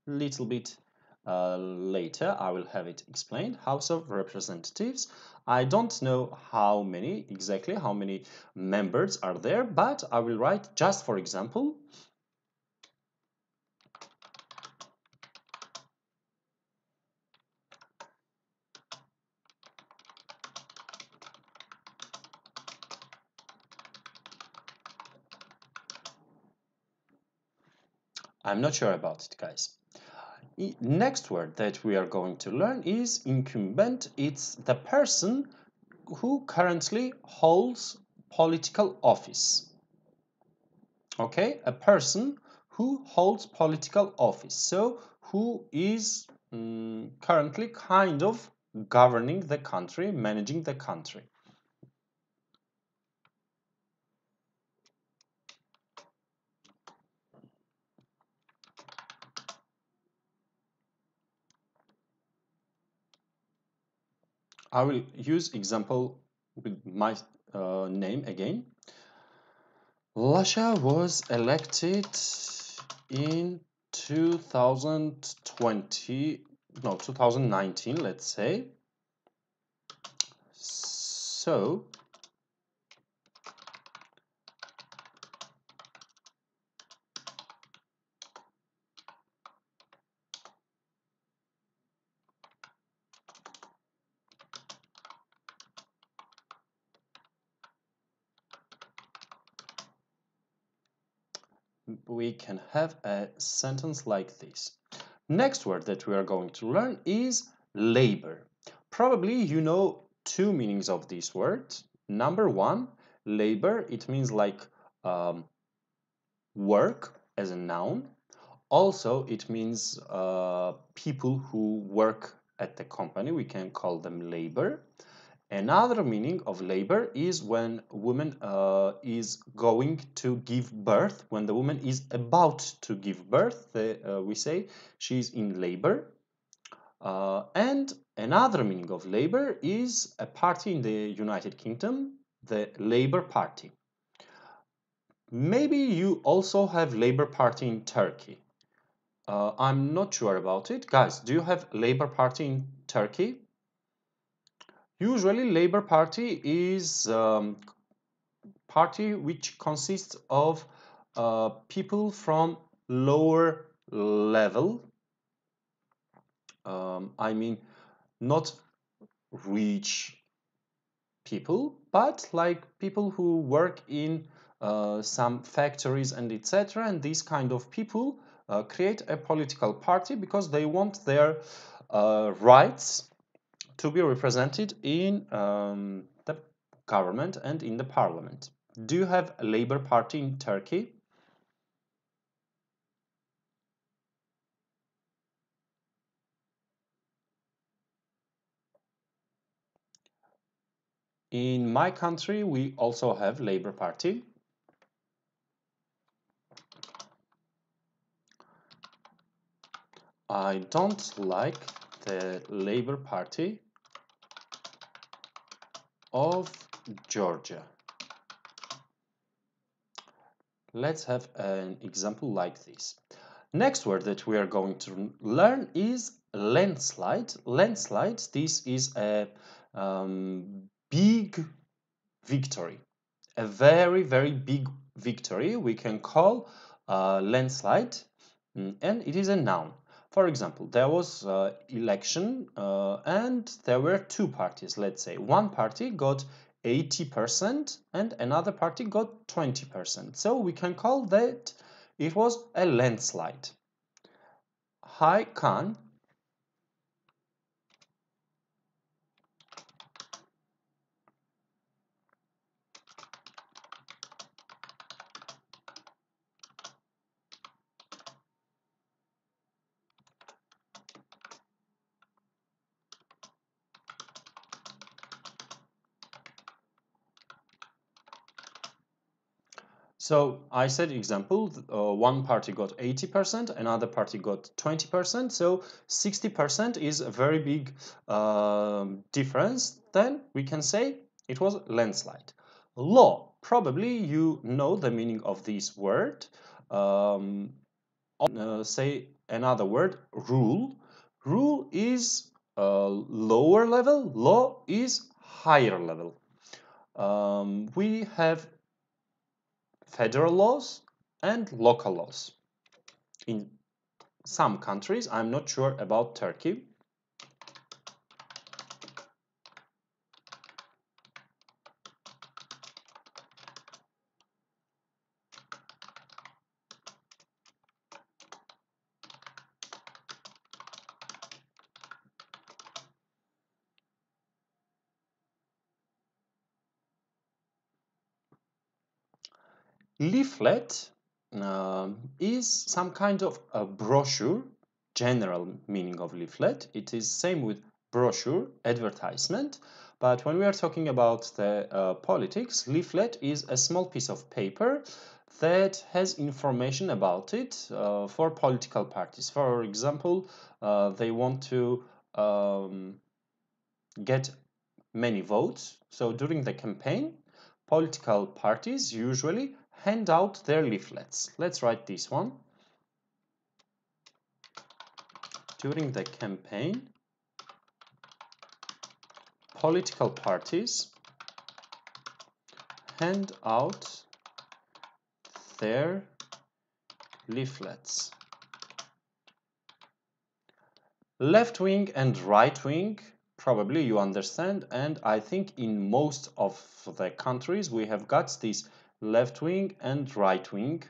little bit later. I will have it explained. House of Representatives. I don't know how many members are there, but I will write just for example. I'm not sure about it, guys. Next word that we are going to learn is incumbent. It's the person who currently holds political office. Okay, a person who holds political office. So who is currently kind of governing the country, managing the country. I will use example with my name again. Lasha was elected in 2019, let's say. So we can have a sentence like this. Next word that we are going to learn is labor. Probably you know two meanings of this word. Number one, labor, it means like work as a noun. Also, it means people who work at the company. We can call them labor. Another meaning of labor is when a woman is going to give birth. When the woman is about to give birth, we say she's in labor. And another meaning of labor is a party in the United Kingdom, the Labour Party. Maybe you also have Labour Party in Turkey. I'm not sure about it. Guys, do you have Labour Party in Turkey? Usually, Labour Party is party which consists of people from lower level I mean not rich people, but like people who work in some factories and etc. And these kind of people create a political party because they want their rights to be represented in the government and in the parliament. Do you have a Labour Party in Turkey? In my country, we also have Labour Party. I don't like the Labour Party of Georgia. Let's have an example like this. Next word that we are going to learn is landslide. Landslide, this is a big victory. A very, very big victory we can call landslide, and it is a noun. For example, there was election and there were two parties, let's say. One party got 80% and another party got 20%. So we can call that it was a landslide. Hi, Khan. So I said example, one party got 80%, another party got 20%, so 60% is a very big difference. Then we can say it was landslide. Law, probably you know the meaning of this word. Say another word, rule. Rule is lower level, law is higher level. We have federal laws and local laws. In some countries, I'm not sure about Turkey. Leaflet is some kind of a brochure, general meaning of leaflet. It is same with brochure, advertisement, but when we are talking about the politics, leaflet is a small piece of paper that has information about it for political parties. For example, they want to get many votes, so during the campaign, political parties usually hand out their leaflets. Let's write this one. During the campaign, political parties hand out their leaflets. Left wing and right wing, probably you understand, and I think in most of the countries we have got these left wing and right wing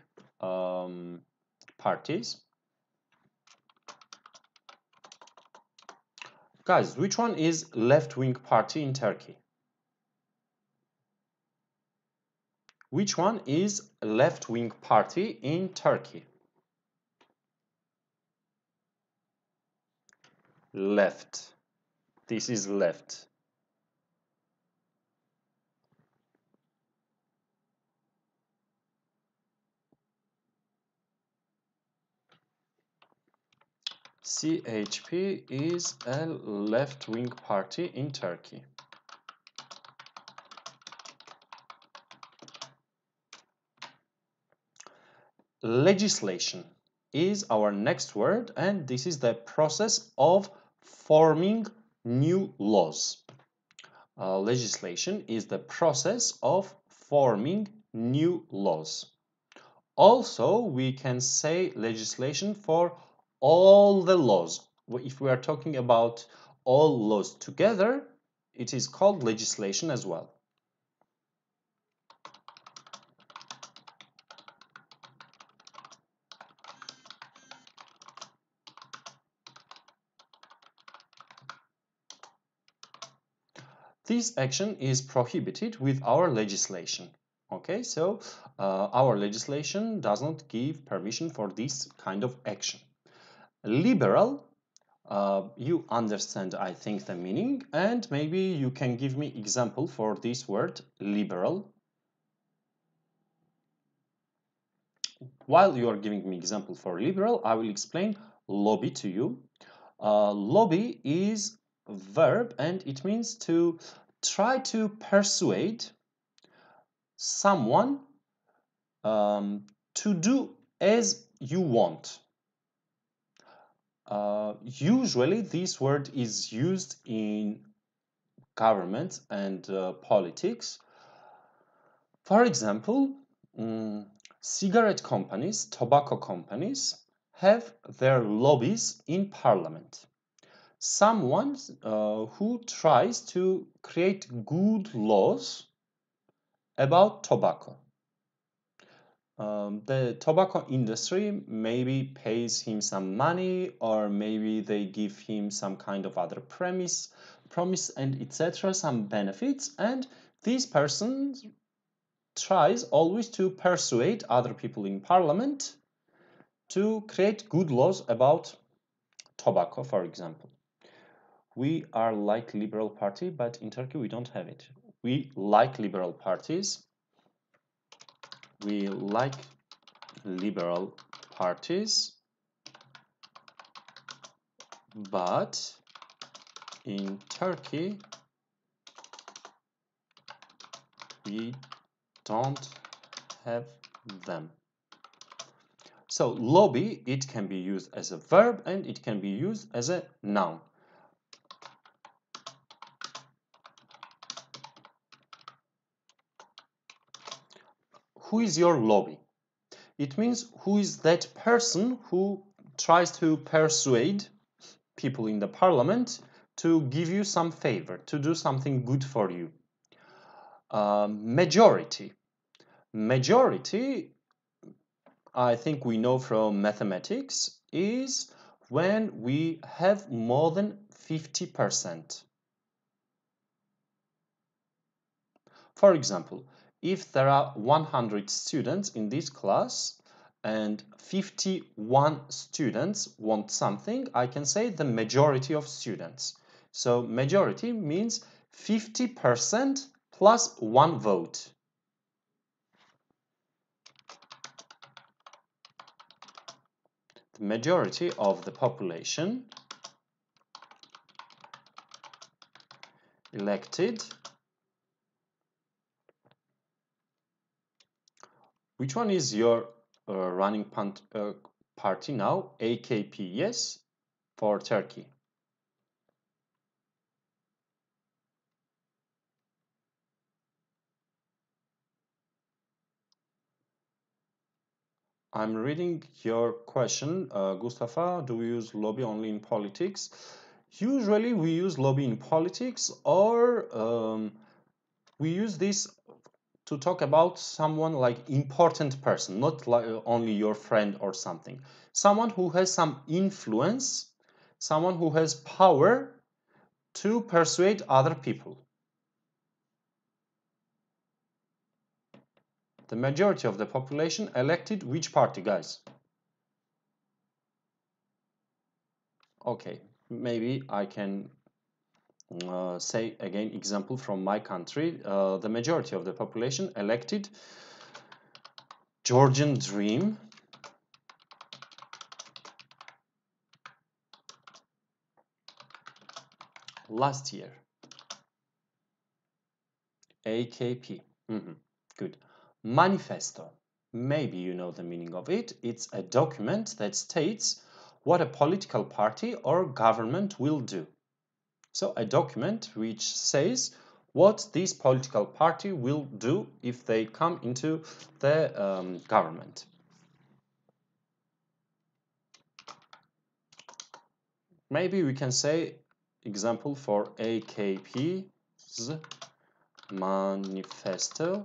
parties. Guys, which one is left wing party in Turkey? Which one is left wing party in Turkey? Left. This is left. CHP is a left-wing party in Turkey. Legislation is our next word, and this is the process of forming new laws. Legislation is the process of forming new laws. Also, we can say legislation for all the laws, if we are talking about all laws together, it is called legislation as well. This action is prohibited with our legislation. Okay, so our legislation does not give permission for this kind of action. Liberal, you understand, I think, the meaning, and maybe you can give me example for this word, liberal. While you are giving me example for liberal, I will explain lobby to you. Lobby is a verb and it means to try to persuade someone to do as you want. Usually this word is used in government and politics. For example, cigarette companies, tobacco companies have their lobbies in parliament. Someone who tries to create good laws about tobacco. The tobacco industry maybe pays him some money, or maybe they give him some kind of other promise and etc., some benefits, and this person tries always to persuade other people in parliament to create good laws about tobacco, for example. We are like liberal party, but in Turkey we don't have it. We like liberal parties. We like liberal parties, but in Turkey we don't have them. So lobby, it can be used as a verb and it can be used as a noun. Who is your lobby? It means who is that person who tries to persuade people in the parliament to give you some favor, to do something good for you. Majority. Majority, I think we know from mathematics, is when we have more than 50%. For example, if there are 100 students in this class and 51 students want something, I can say the majority of students. So majority means 50% plus one vote. The majority of the population elected. Which one is your running party now? AKP, yes, for Turkey. I'm reading your question, Mustafa. Do we use lobby only in politics? Usually we use lobby in politics, or we use this to talk about someone like important person, not like only your friend or something. Someone who has some influence, someone who has power to persuade other people. The majority of the population elected which party, guys? Okay, maybe I can say again example from my country. The majority of the population elected Georgian Dream last year. AKP. Good. Manifesto. Maybe you know the meaning of it. It's a document that states what a political party or government will do. So a document which says what this political party will do if they come into the government. Maybe we can say, example for AKP's manifesto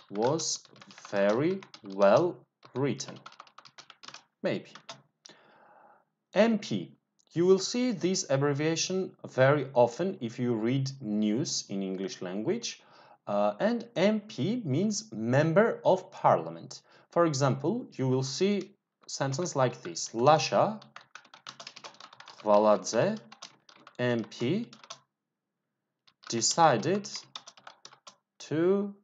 was very well written. Maybe. MP. You will see this abbreviation very often if you read news in English language. And MP means Member of Parliament. For example, you will see a sentence like this. Lasha Valadze MP decided to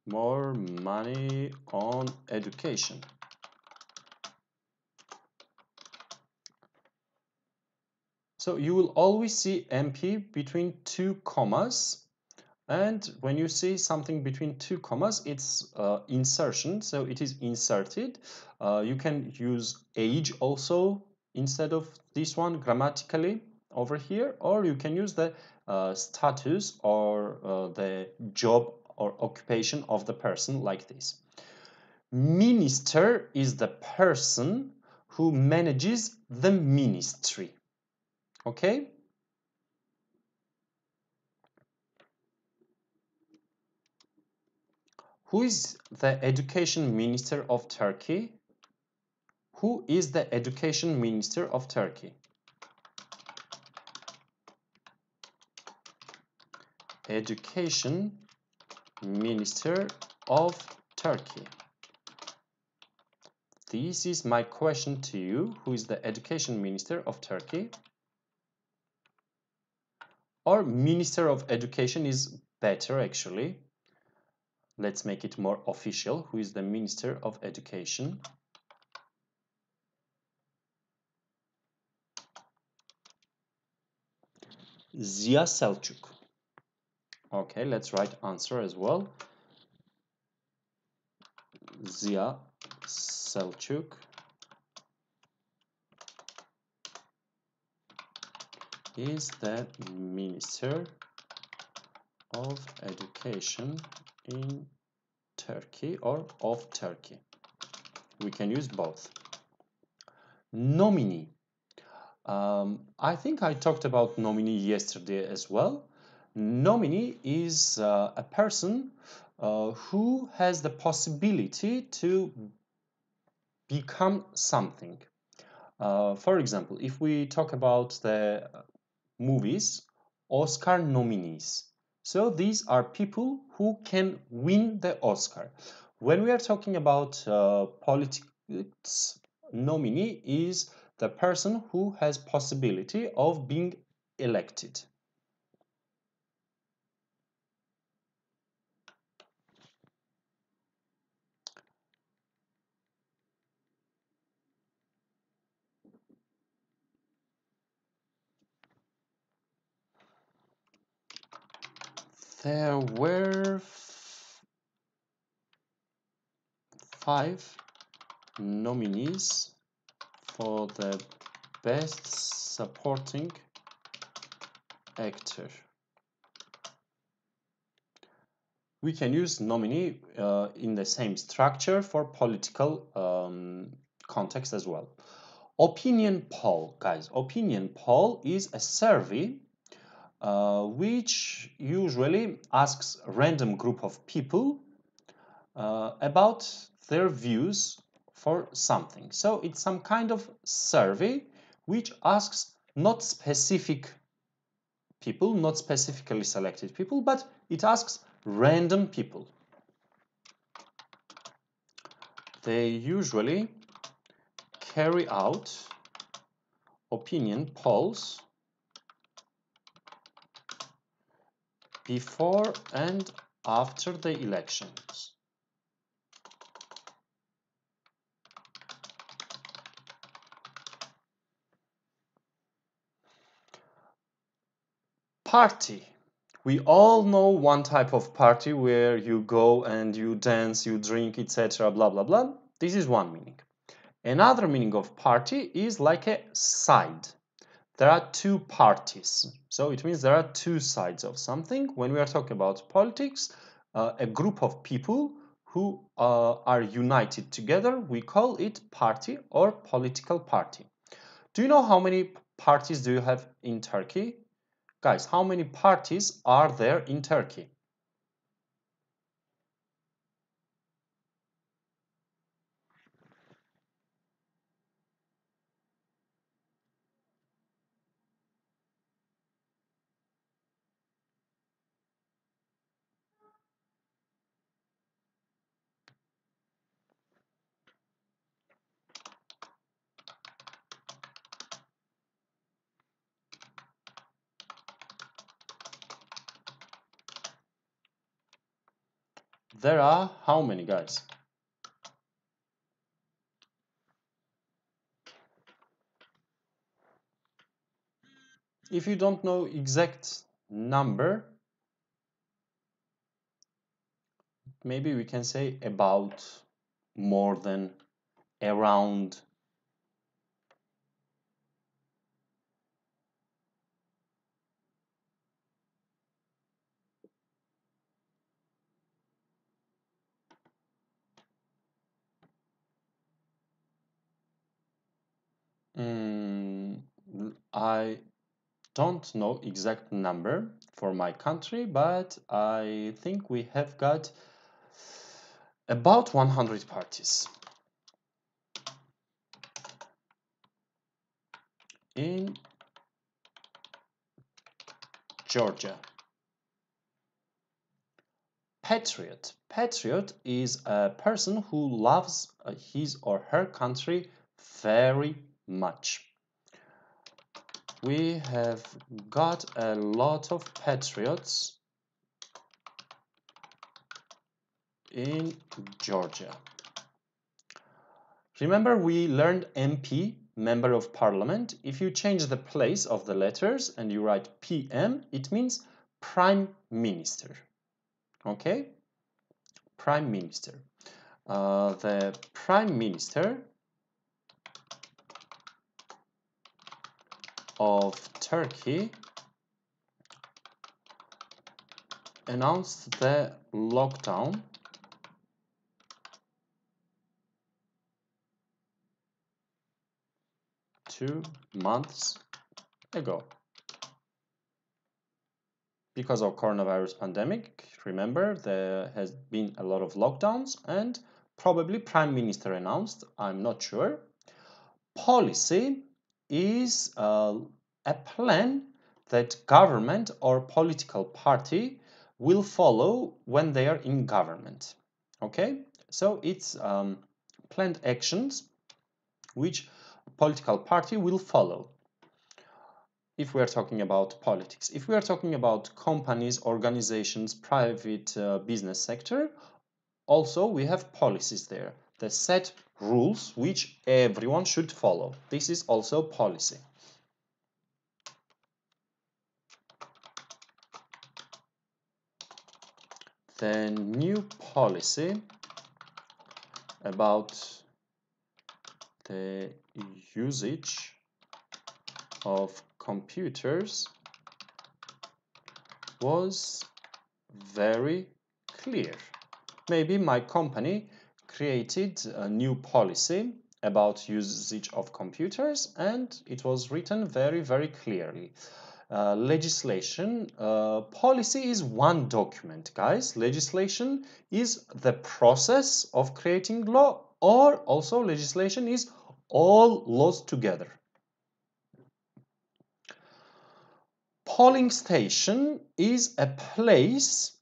more money on education. So you will always see MP between two commas, and when you see something between two commas, it's insertion, so it is inserted. You can use age also instead of this one grammatically over here, or you can use the status or the job or occupation of the person like this. Minister is the person who manages the ministry. Okay? Who is the education minister of Turkey? Who is the education minister of Turkey? Education Minister of Turkey. This is my question to you. Who is the Education Minister of Turkey? Or Minister of Education is better actually. Let's make it more official. Who is the Minister of Education? Ziya Selçuk. Okay, let's write answer as well. Ziya Selçuk is the Minister of Education in Turkey or of Turkey. We can use both. Nominee. I think I talked about nominee yesterday as well. Nominee is a person who has the possibility to become something. For example, if we talk about the movies, Oscar nominees. So these are people who can win the Oscar. When we are talking about politics, nominee is the person who has possibility of being elected. There were 5 nominees for the Best Supporting Actor. We can use nominee in the same structure for political context as well. Opinion poll, guys. Opinion poll is a survey which usually asks a random group of people about their views for something. So it's some kind of survey which asks not specific people, not specifically selected people, but it asks random people. They usually carry out opinion polls before and after the elections. Party. We all know one type of party where you go and you dance, you drink, etc. blah blah blah. This is one meaning. Another meaning of party is like a side. There are 2 parties. So it means there are 2 sides of something. When we are talking about politics, a group of people who are united together, we call it party or political party. Do you know how many parties do you have in Turkey? Guys, how many parties are there in Turkey? There are how many, guys? If you don't know exact number, maybe we can say about, more than, around. I don't know exact number for my country, but I think we have got about 100 parties in Georgia. Patriot. Patriot is a person who loves his or her country very much. We have got a lot of patriots in Georgia. Remember, we learned MP, Member of Parliament. If you change the place of the letters and you write PM, it means Prime Minister. Okay? Prime Minister. The Prime Minister of Turkey announced the lockdown 2 months ago. Because of coronavirus pandemic, remember, there has been a lot of lockdowns and probably Prime Minister announced, I'm not sure. Policy is a plan that government or political party will follow when they are in government. Okay, so it's planned actions which political party will follow. If we are talking about politics, if we are talking about companies, organizations, private business sector, also we have policies there that set rules which everyone should follow. This is also policy. The new policy about the usage of computers was very clear. Maybe my company created a new policy about usage of computers and it was written very, very clearly. Legislation, policy is one document, guys. Legislation is the process of creating law, or also legislation is all laws together. Polling station is a place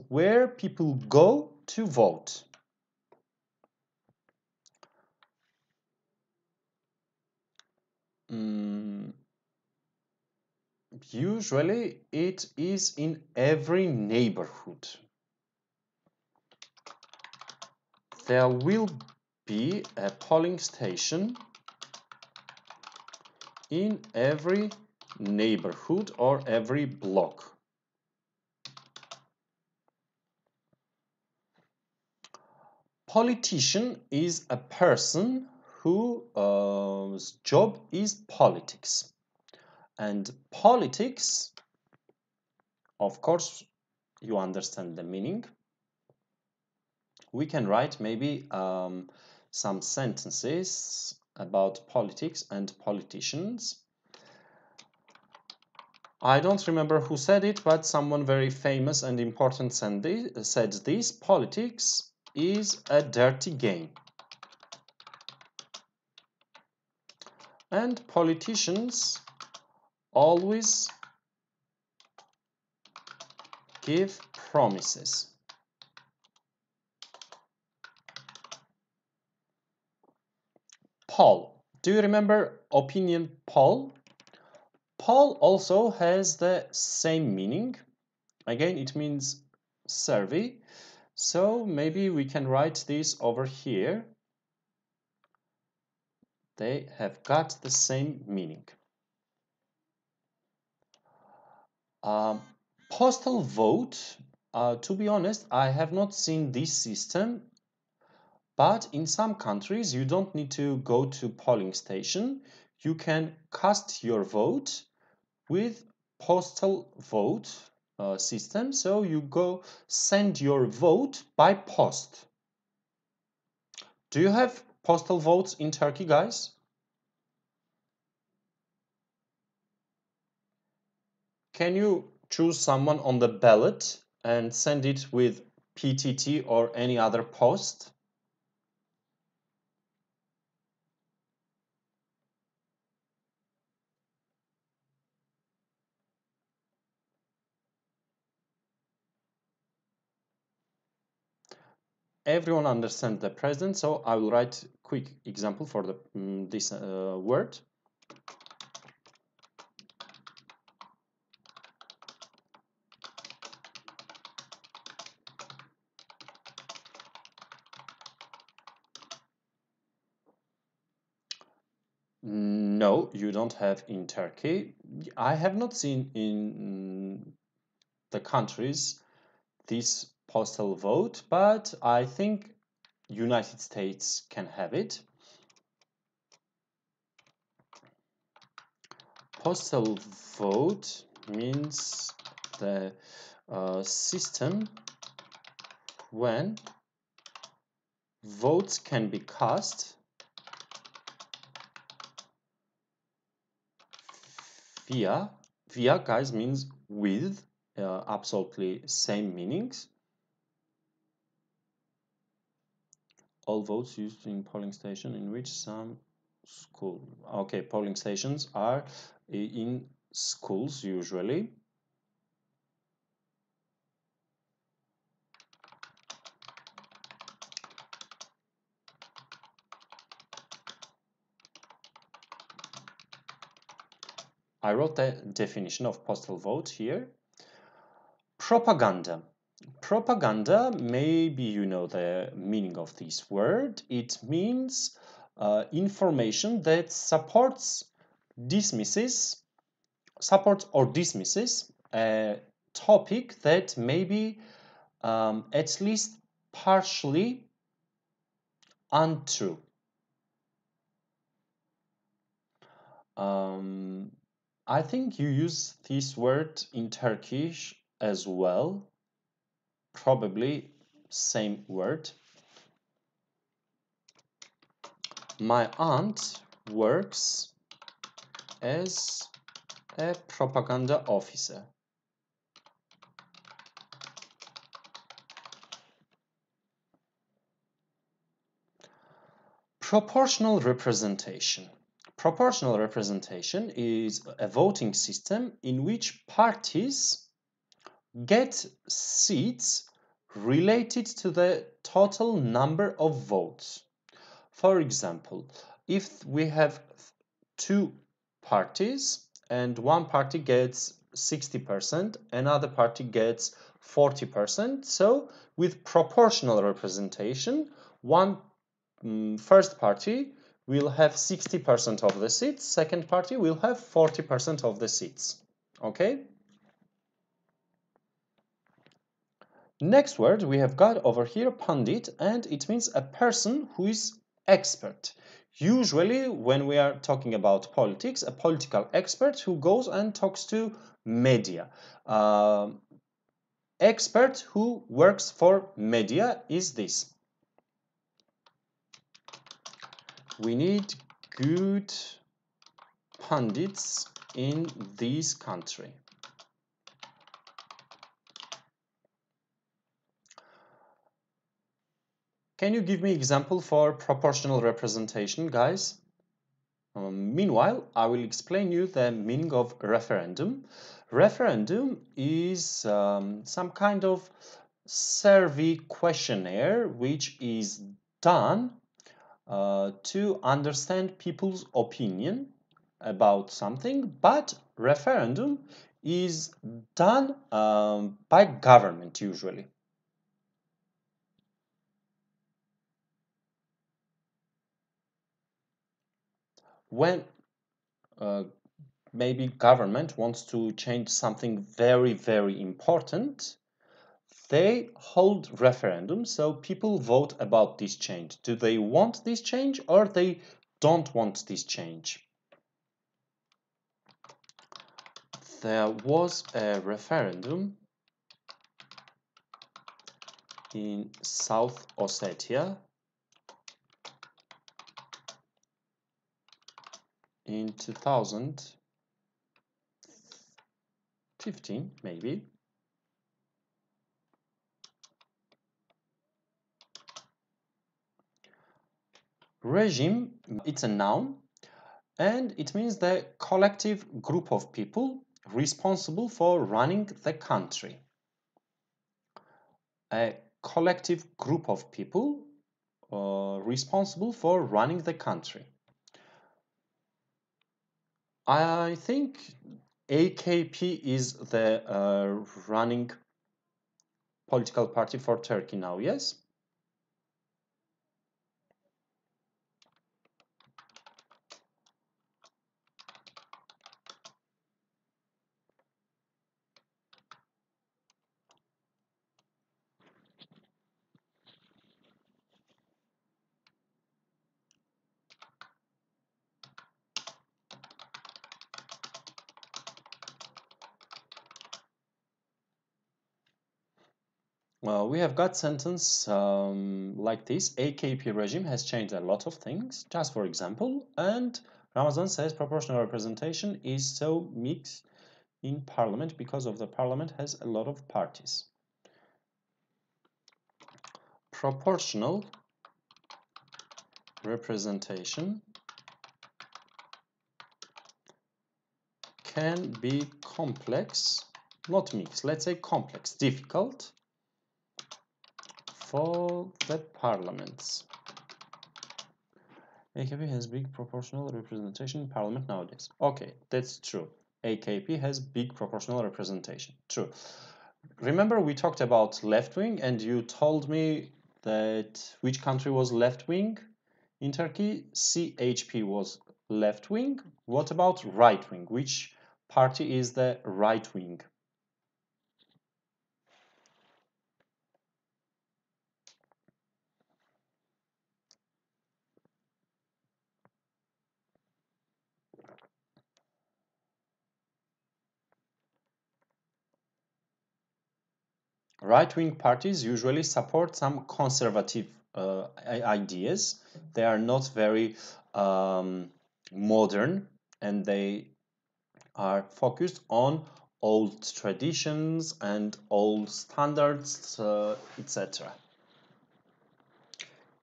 where people go to vote. Usually it is in every neighborhood. There will be a polling station in every neighborhood or every block. Politician is a person whose job is politics. And politics, of course, you understand the meaning, we can write maybe some sentences about politics and politicians. I don't remember who said it, but someone very famous and important said this: politics is a dirty game. And politicians always give promises. Poll. Do you remember opinion poll? Poll also has the same meaning. Again, it means survey. So maybe we can write this over here. They have got the same meaning. Postal vote. To be honest, I have not seen this system, but in some countries you don't need to go to polling station. You can cast your vote with postal vote system. So you go send your vote by post. Do you have postal votes in Turkey, guys? Can you choose someone on the ballot and send it with PTT or any other post? Everyone understands the present, so I will write quick example for the this word. No, you don't have in Turkey. I have not seen in the countries this postal vote, but I think United States can have it. Postal vote means the system when votes can be cast via guys means with, absolutely same meanings. All votes used in polling station in which some school. Okay, polling stations are in schools usually. I wrote the definition of postal vote here. Propaganda. Propaganda, maybe you know the meaning of this word. It means information that supports or dismisses a topic that may be at least partially untrue. I think you use this word in Turkish as well. Probably same word. My aunt works as a propaganda officer. Proportional representation. Proportional representation is a voting system in which parties get seats related to the total number of votes. For example, if we have two parties and one party gets 60%, another party gets 40%, so with proportional representation, first party will have 60% of the seats, second party will have 40% of the seats. Okay? Next word we have got over here, pandit, and it means a person who is expert. Usually when we are talking about politics, a political expert who goes and talks to media. expert who works for media is this. We need good pundits in this country. Can you give me example for proportional representation, guys? Meanwhile, I will explain you the meaning of referendum. Referendum is some kind of survey questionnaire which is done to understand people's opinion about something, but referendum is done by government usually. When maybe government wants to change something very, very important, they hold referendum, so people vote about this change. Do they want this change or they don't want this change? There was a referendum in South Ossetia in 2015, maybe. Regime, it's a noun, and it means the collective group of people responsible for running the country. A collective group of people responsible for running the country. I think AKP is the running political party for Turkey now, yes? Well, we have got sentence like this. AKP regime has changed a lot of things, just for example. And Ramazan says proportional representation is so mixed in parliament because of the parliament has a lot of parties. Proportional representation can be complex, not mixed, let's say complex, difficult for the parliaments. AKP has big proportional representation in parliament nowadays. Okay, that's true. AKP has big proportional representation. True. Remember we talked about left wing and you told me that which country was left wing in Turkey? CHP was left wing. What about right wing? Which party is the right wing? Right-wing parties usually support some conservative ideas. They are not very modern and they are focused on old traditions and old standards, etc.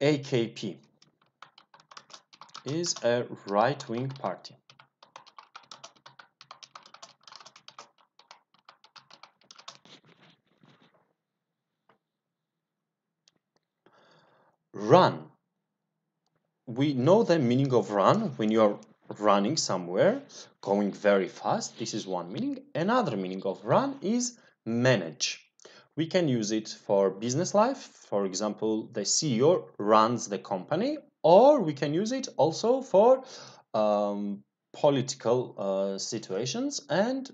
AKP is a right-wing party. Run. We know the meaning of run when you are running somewhere, going very fast. This is one meaning. Another meaning of run is manage. We can use it for business life. For example, the CEO runs the company, or we can use it also for political situations. And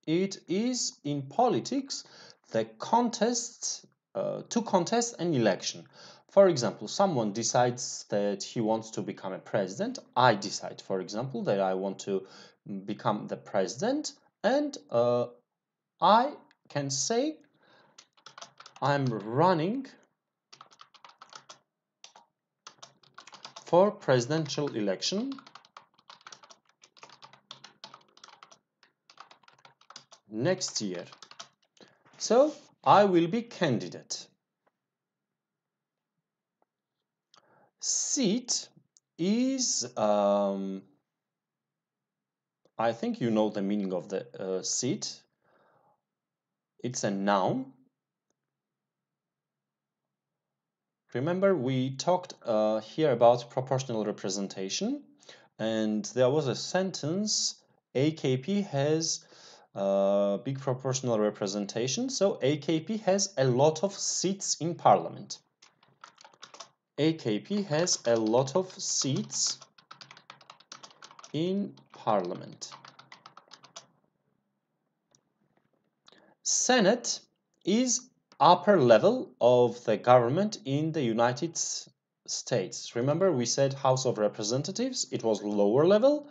it is in politics the contests to contest an election. For example, someone decides that he wants to become a president. I decide, for example, that I want to become the president, and I can say I'm running for presidential election next year. So I will be candidate. Seat is, I think you know the meaning of the seat. It's a noun. Remember, we talked here about proportional representation, and there was a sentence, AKP has big proportional representation, so AKP has a lot of seats in parliament. AKP has a lot of seats in parliament. Senate is upper level of the government in the United States. Remember, we said House of Representatives, it was lower level.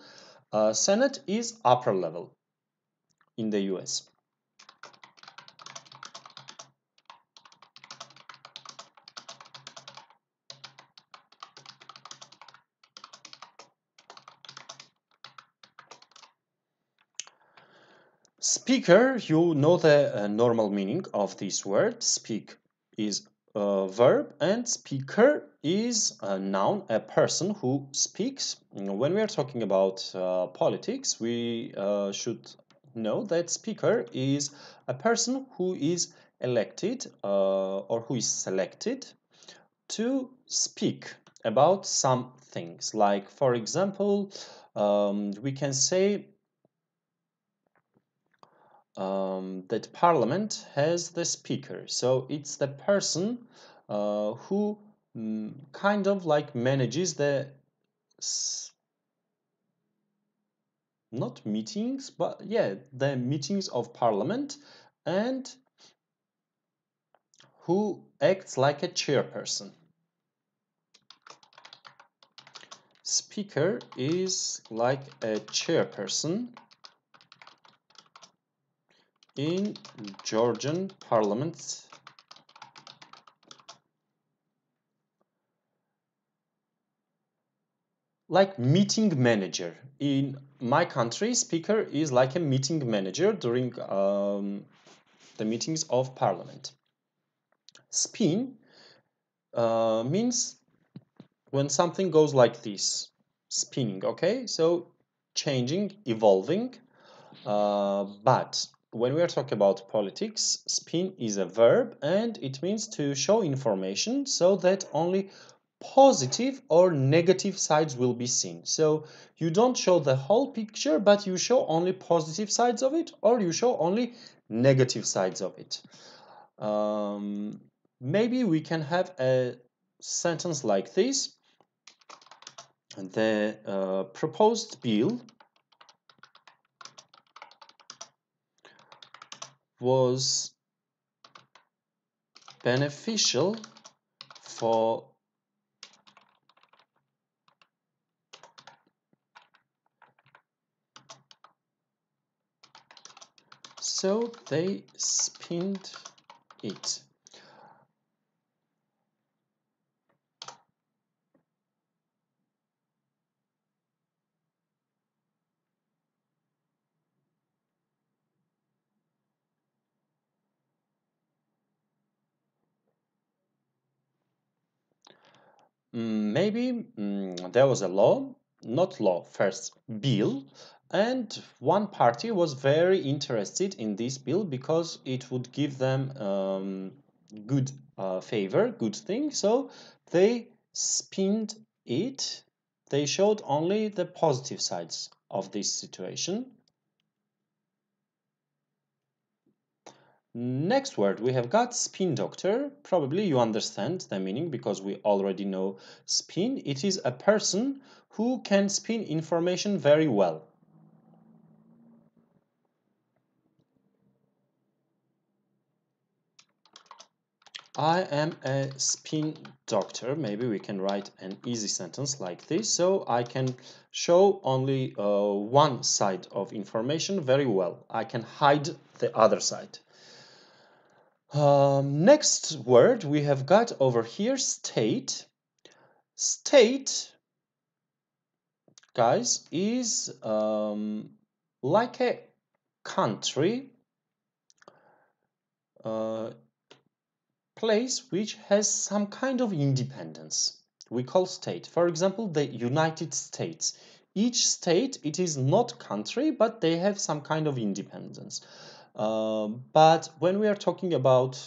Senate is upper level in the US. Speaker, you know the normal meaning of this word. Speak is a verb and speaker is a noun, a person who speaks. When we are talking about politics, we should know that speaker is a person who is elected or who is selected to speak about some things. Like, for example, we can say that parliament has the speaker. So it's the person who kind of like manages the not meetings, but yeah, the meetings of parliament, and who acts like a chairperson. Speaker is like a chairperson in Georgian parliament. Like meeting manager. In my country, speaker is like a meeting manager during the meetings of parliament. Spin means when something goes like this, spinning, okay? So changing, evolving, but when we are talking about politics, spin is a verb and it means to show information so that only positive or negative sides will be seen. So you don't show the whole picture, but you show only positive sides of it, or you show only negative sides of it. Maybe we can have a sentence like this. The proposed bill was beneficial for so they spinned it. Maybe there was a law, not law, first bill, and one party was very interested in this bill because it would give them good favor, good thing. So they spinned it. They showed only the positive sides of this situation. Next word, we have got spin doctor. Probably you understand the meaning because we already know spin. It is a person who can spin information very well. I am a spin doctor. Maybe we can write an easy sentence like this. So I can show only one side of information very well. I can hide the other side. Next word we have got over here, state. State, guys, is like a country, place which has some kind of independence. We call state. For example, the United States. Each state, it is not country, but they have some kind of independence. But when we are talking about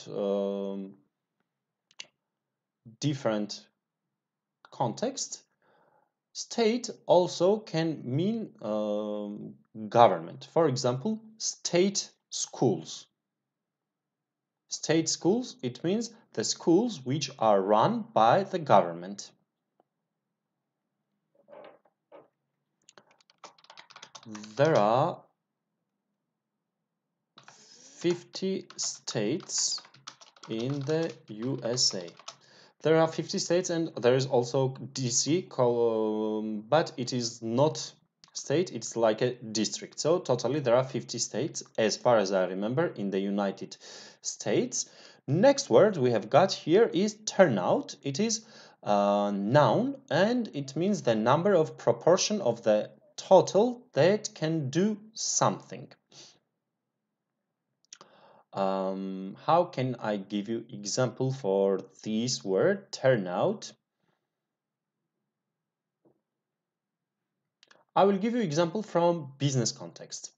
different context, state also can mean government. For example, state schools. State schools, it means the schools which are run by the government. There are 50 states in the USA. There are 50 states and there is also DC, but it is not state, it's like a district. So totally there are 50 states as far as I remember in the United States. Next word we have got here is turnout. It is a noun and it means the number of proportion of the total that can do something. How can I give you example for this word, turnout? I will give you example from business context.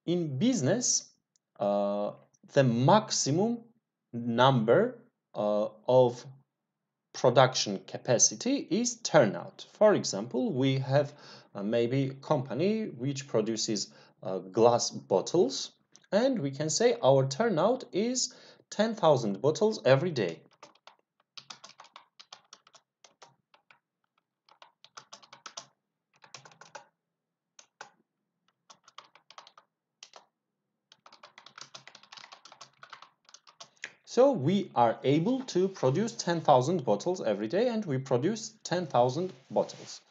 In business, the maximum number of production capacity is turnout. For example, we have maybe a company which produces glass bottles, and we can say our turnout is 10,000 bottles every day. So we are able to produce 10,000 bottles every day, and we produce 10,000 bottles.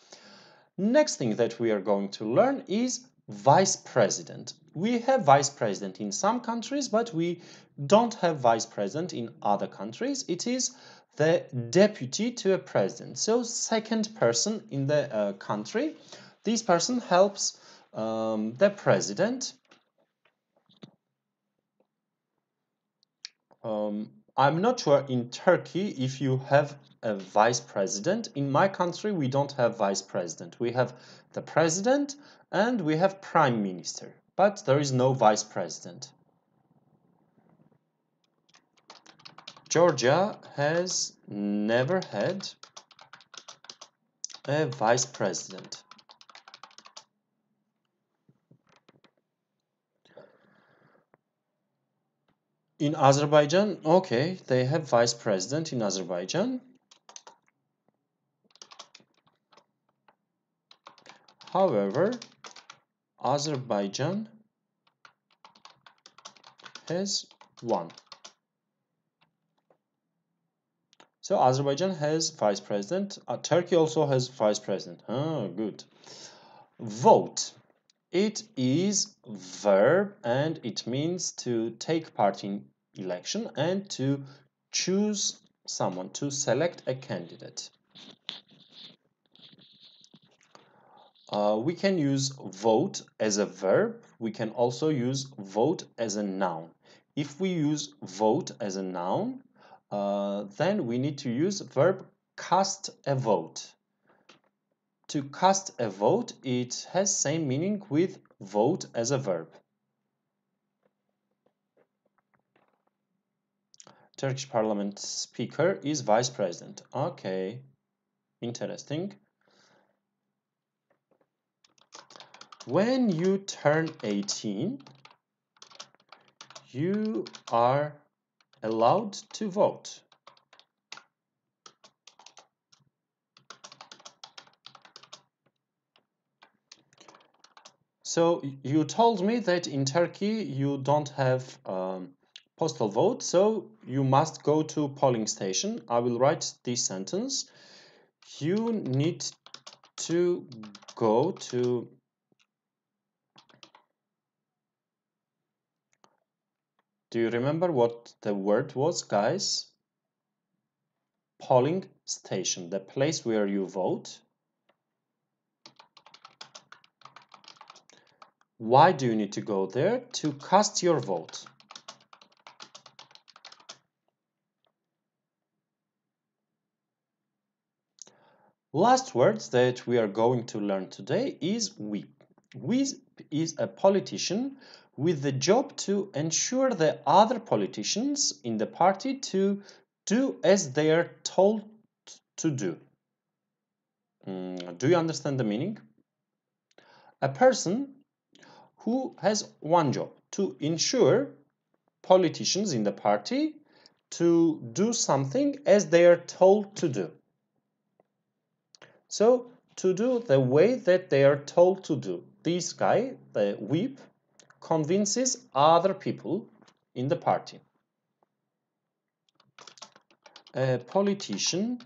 Next thing that we are going to learn is vice president. We have vice president in some countries, but we don't have vice president in other countries. It is the deputy to a president. So second person in the country. This person helps the president. I'm not sure in Turkey if you have a vice president. In my country, we don't have vice president. We have the president and we have prime minister, but there is no vice president. Georgia has never had a vice president. In Azerbaijan, okay, they have vice president in Azerbaijan. However, Azerbaijan has one. So Azerbaijan has vice president. Turkey also has vice president. Oh, good. Vote. It is verb and it means to take part in election and to choose someone, to select a candidate. We can use vote as a verb. We can also use vote as a noun. If we use vote as a noun, then we need to use verb cast a vote. To cast a vote, it has same meaning with vote as a verb. Turkish Parliament Speaker is Vice President. Okay, interesting. When you turn 18, you are allowed to vote. So you told me that in Turkey you don't have postal vote, so you must go to polling station. I will write this sentence. You need to go to Do you remember what the word was, guys? Polling station, the place where you vote. Why do you need to go there? To cast your vote. Last words that we are going to learn today is whip. Whip is a politician with the job to ensure the other politicians in the party to do as they are told to do. Do you understand the meaning? A person who has one job, to ensure politicians in the party to do something as they are told to do. So, to do the way that they are told to do. This guy, the whip, convinces other people in the party. A politician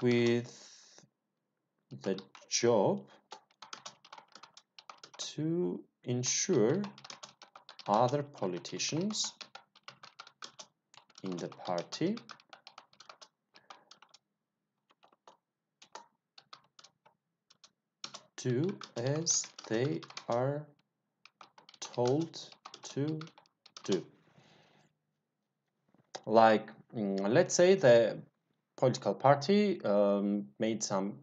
with the job to ensure other politicians in the party do as they are told to do. Like, let's say the political party made some,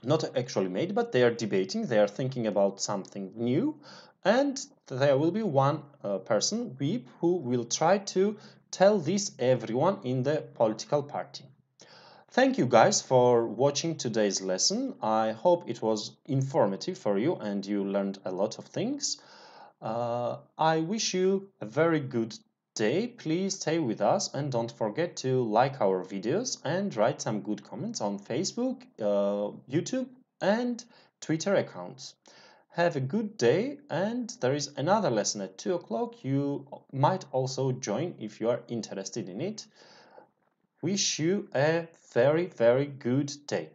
not actually made, but they are debating, they are thinking about something new, and there will be one person, whip, who will try to tell this everyone in the political party. Thank you guys for watching today's lesson. I hope it was informative for you and you learned a lot of things. I wish you a very good day. Please stay with us and don't forget to like our videos and write some good comments on Facebook, YouTube and Twitter accounts. Have a good day, and there is another lesson at 2 o'clock. You might also join if you are interested in it. Wish you a very, very good day.